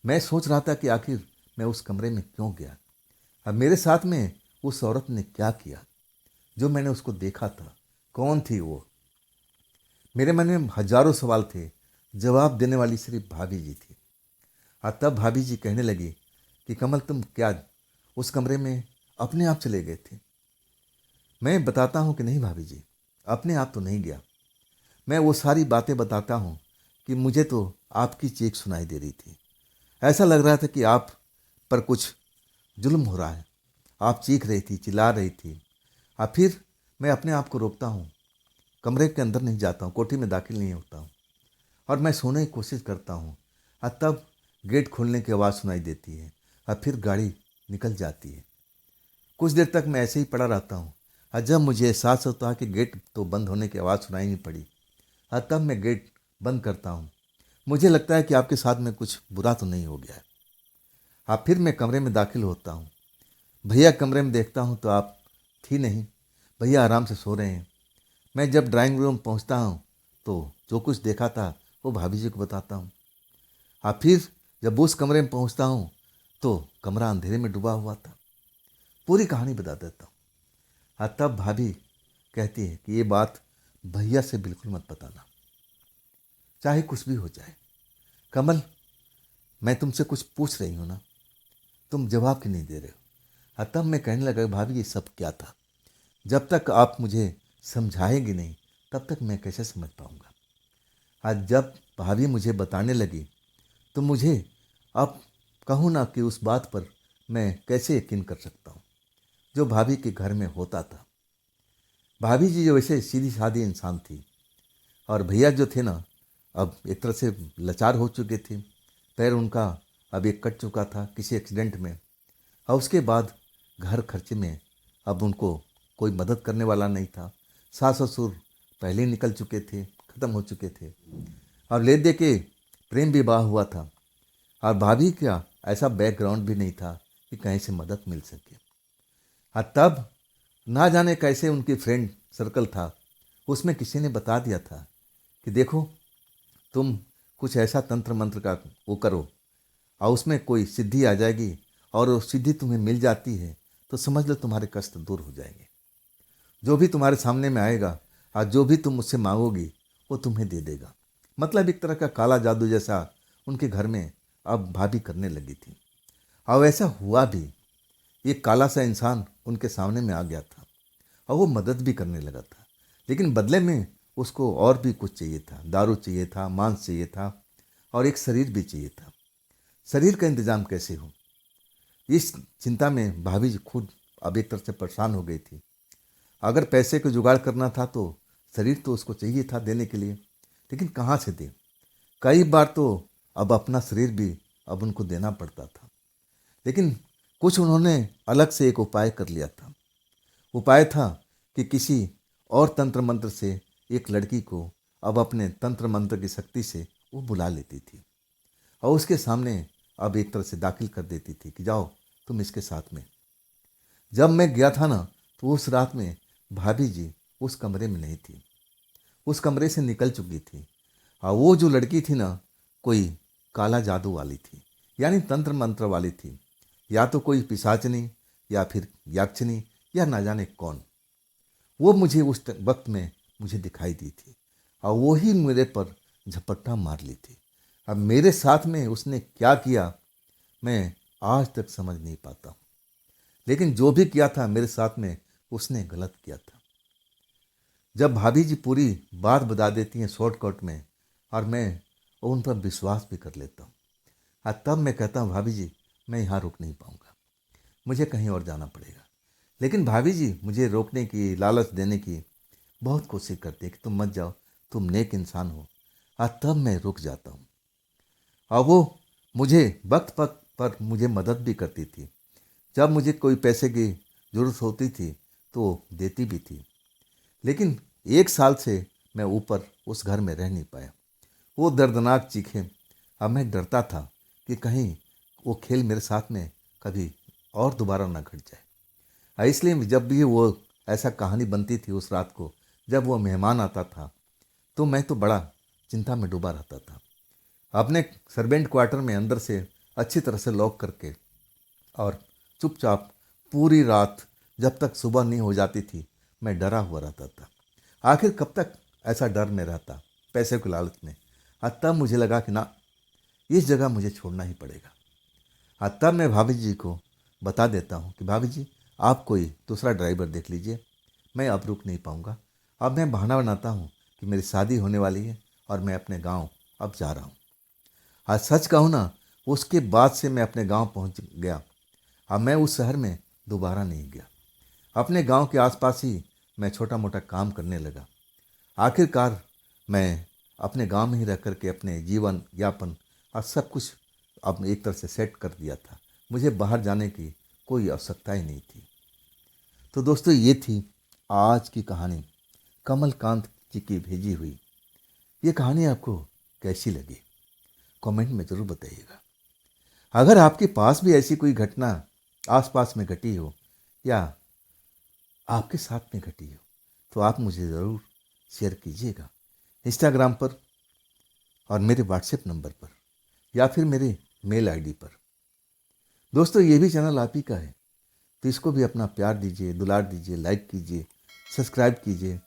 मैं सोच रहा था कि आखिर मैं उस कमरे में क्यों गया। अब मेरे साथ में उस औरत ने क्या किया, जो मैंने उसको देखा था, कौन थी वो। मेरे मन में हजारों सवाल थे, जवाब देने वाली सिर्फ भाभी जी थी। और तब भाभी जी कहने लगी कि कमल, तुम क्या उस कमरे में अपने आप चले गए थे? मैं बताता हूँ कि नहीं भाभी जी, अपने आप तो नहीं गया। मैं वो सारी बातें बताता हूँ कि मुझे तो आपकी चीख सुनाई दे रही थी। ऐसा लग रहा था कि आप पर कुछ जुल्म हो रहा है। आप चीख रही थी, चिल्ला रही थी। और फिर मैं अपने आप को रोकता हूँ, कमरे के अंदर नहीं जाता हूँ, कोठी में दाखिल नहीं होता हूँ, और मैं सोने की कोशिश करता हूँ। और तब गेट खोलने की आवाज़ सुनाई देती है, और फिर गाड़ी निकल जाती है। कुछ देर तक मैं ऐसे ही पड़ा रहता हूँ, और जब मुझे एहसास होता है कि गेट तो बंद होने की आवाज़ सुनाई नहीं पड़ी, और तब मैं गेट बंद करता हूँ। मुझे लगता है कि आपके साथ में कुछ बुरा तो नहीं हो गया है। और फिर मैं कमरे में दाखिल होता हूँ। भैया कमरे में देखता हूँ तो आप थी नहीं, भैया आराम से सो रहे हैं। मैं जब ड्राइंग रूम पहुँचता हूँ तो जो कुछ देखा था वो भाभी जी को बताता हूँ। और फिर जब उस कमरे में पहुँचता हूँ तो कमरा अंधेरे में डूबा हुआ था। पूरी कहानी बता देता हूँ। और तब भाभी कहती है कि ये बात भैया से बिल्कुल मत बताना, चाहे कुछ भी हो जाए। कमल, मैं तुमसे कुछ पूछ रही हूँ ना, तुम जवाब क्यों नहीं दे रहे हो? और तब मैं कहने लगा, भाभी ये सब क्या था? जब तक आप मुझे समझाएंगी नहीं तब तक मैं कैसे समझ पाऊंगा। आज जब भाभी मुझे बताने लगी तो मुझे अब कहूँ ना कि उस बात पर मैं कैसे यकीन कर सकता हूँ जो भाभी के घर में होता था। भाभी जी जो वैसे सीधी सादी इंसान थी, और भैया जो थे ना, अब एक तरह से लाचार हो चुके थे। पैर उनका अब एक कट चुका था किसी एक्सीडेंट में, और उसके बाद घर खर्चे में अब उनको कोई मदद करने वाला नहीं था। सास ससुर पहले ही निकल चुके थे, ख़त्म हो चुके थे, और ले दे के प्रेम विवाह हुआ था। और भाभी का ऐसा बैकग्राउंड भी नहीं था कि कहीं से मदद मिल सके। हाँ, तब ना जाने कैसे उनकी फ्रेंड सर्कल था, उसमें किसी ने बता दिया था कि देखो, तुम कुछ ऐसा तंत्र मंत्र का वो करो और उसमें कोई सिद्धि आ जाएगी, और वो सिद्धि तुम्हें मिल जाती है तो समझ लो तुम्हारे कष्ट दूर हो जाएंगे। जो भी तुम्हारे सामने में आएगा और जो भी तुम मुझसे मांगोगी वो तुम्हें दे देगा। मतलब एक तरह का काला जादू जैसा उनके घर में अब भाभी करने लगी थी। और वैसा हुआ भी। एक काला सा इंसान उनके सामने में आ गया था और वो मदद भी करने लगा था, लेकिन बदले में उसको और भी कुछ चाहिए था। दारू चाहिए था, मांस चाहिए था, और एक शरीर भी चाहिए था। शरीर का इंतजाम कैसे हो, इस चिंता में भाभी जी खुद अब एक तरह से परेशान हो गई थी। अगर पैसे को जुगाड़ करना था तो शरीर तो उसको चाहिए था देने के लिए, लेकिन कहाँ से दे। कई बार तो अब अपना शरीर भी अब उनको देना पड़ता था, लेकिन कुछ उन्होंने अलग से एक उपाय कर लिया था। उपाय था कि किसी और तंत्र मंत्र से एक लड़की को अब अपने तंत्र मंत्र की शक्ति से वो बुला लेती थी, और उसके सामने अब एक तरह से दाखिल कर देती थी कि जाओ तुम इसके साथ में। जब मैं गया था ना तो उस रात में भाभी जी उस कमरे में नहीं थी, उस कमरे से निकल चुकी थी। और वो जो लड़की थी ना, कोई काला जादू वाली थी, यानी तंत्र मंत्र वाली थी। या तो कोई पिशाचनी, या फिर याक्षनी, या ना जाने कौन। वो मुझे उस वक्त में मुझे दिखाई दी थी, और वो ही मेरे पर झपट्टा मार ली थी। अब मेरे साथ में उसने क्या किया मैं आज तक समझ नहीं पाता हूँ, लेकिन जो भी किया था मेरे साथ में उसने गलत किया था। जब भाभी जी पूरी बात बता देती हैं शॉर्टकट में, और मैं उन पर विश्वास भी कर लेता हूँ, और तब मैं कहता हूँ भाभी जी मैं यहाँ रुक नहीं पाऊँगा, मुझे कहीं और जाना पड़ेगा। लेकिन भाभी जी मुझे रोकने की, लालच देने की बहुत कोशिश करती है कि तुम मत जाओ, तुम नेक इंसान हो। और तब मैं रुक जाता हूँ, और वो मुझे वक्त वक्त पर मुझे मदद भी करती थी। जब मुझे कोई पैसे की ज़रूरत होती थी तो देती भी थी। लेकिन 1 साल से मैं ऊपर उस घर में रह नहीं पाया। वो दर्दनाक चीखें, अब मैं डरता था कि कहीं वो खेल मेरे साथ में कभी और दोबारा ना घट जाए। इसलिए जब भी वो ऐसा कहानी बनती थी उस रात को, जब वो मेहमान आता था तो मैं तो बड़ा चिंता में डूबा रहता था। अपने सर्वेंट क्वार्टर में अंदर से अच्छी तरह से लॉक करके और चुपचाप पूरी रात जब तक सुबह नहीं हो जाती थी मैं डरा हुआ रहता था। आखिर कब तक ऐसा डर में रहता, पैसे के लालच में। तब मुझे लगा कि ना, इस जगह मुझे छोड़ना ही पड़ेगा। तब मैं भाभी जी को बता देता हूँ कि भाभी जी, आप कोई दूसरा ड्राइवर देख लीजिए, मैं अब रुक नहीं पाऊँगा। अब मैं बहाना बनाता हूँ कि मेरी शादी होने वाली है और मैं अपने गांव अब जा रहा हूँ। आज सच कहूँ ना, उसके बाद से मैं अपने गांव पहुँच गया। अब मैं उस शहर में दोबारा नहीं गया। अपने गांव के आसपास ही मैं छोटा मोटा काम करने लगा। आखिरकार मैं अपने गांव में ही रह कर के अपने जीवन यापन और सब कुछ अब एक तरह से सेट कर दिया था। मुझे बाहर जाने की कोई आवश्यकता ही नहीं थी। तो दोस्तों, ये थी आज की कहानी, कमलकांत जी की भेजी हुई। ये कहानी आपको कैसी लगी, कमेंट में ज़रूर बताइएगा। अगर आपके पास भी ऐसी कोई घटना आसपास में घटी हो या आपके साथ में घटी हो, तो आप मुझे ज़रूर शेयर कीजिएगा इंस्टाग्राम पर और मेरे व्हाट्सएप नंबर पर या फिर मेरे मेल आईडी पर। दोस्तों, ये भी चैनल आप ही का है, तो इसको भी अपना प्यार दीजिए, दुलार दीजिए, लाइक कीजिए, सब्सक्राइब कीजिए,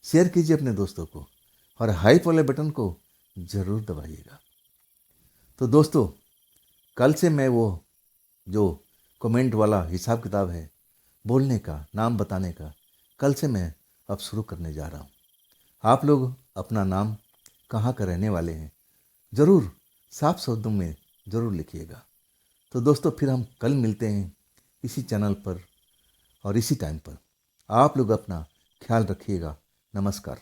शेयर कीजिए अपने दोस्तों को और हाइप वाले बटन को ज़रूर दबाइएगा। तो दोस्तों, कल से मैं वो जो कमेंट वाला हिसाब किताब है, बोलने का, नाम बताने का, कल से मैं अब शुरू करने जा रहा हूँ। आप लोग अपना नाम, कहाँ का रहने वाले हैं, ज़रूर साफ शब्दों में ज़रूर लिखिएगा। तो दोस्तों, फिर हम कल मिलते हैं इसी चैनल पर और इसी टाइम पर। आप लोग अपना ख्याल रखिएगा। नमस्कार।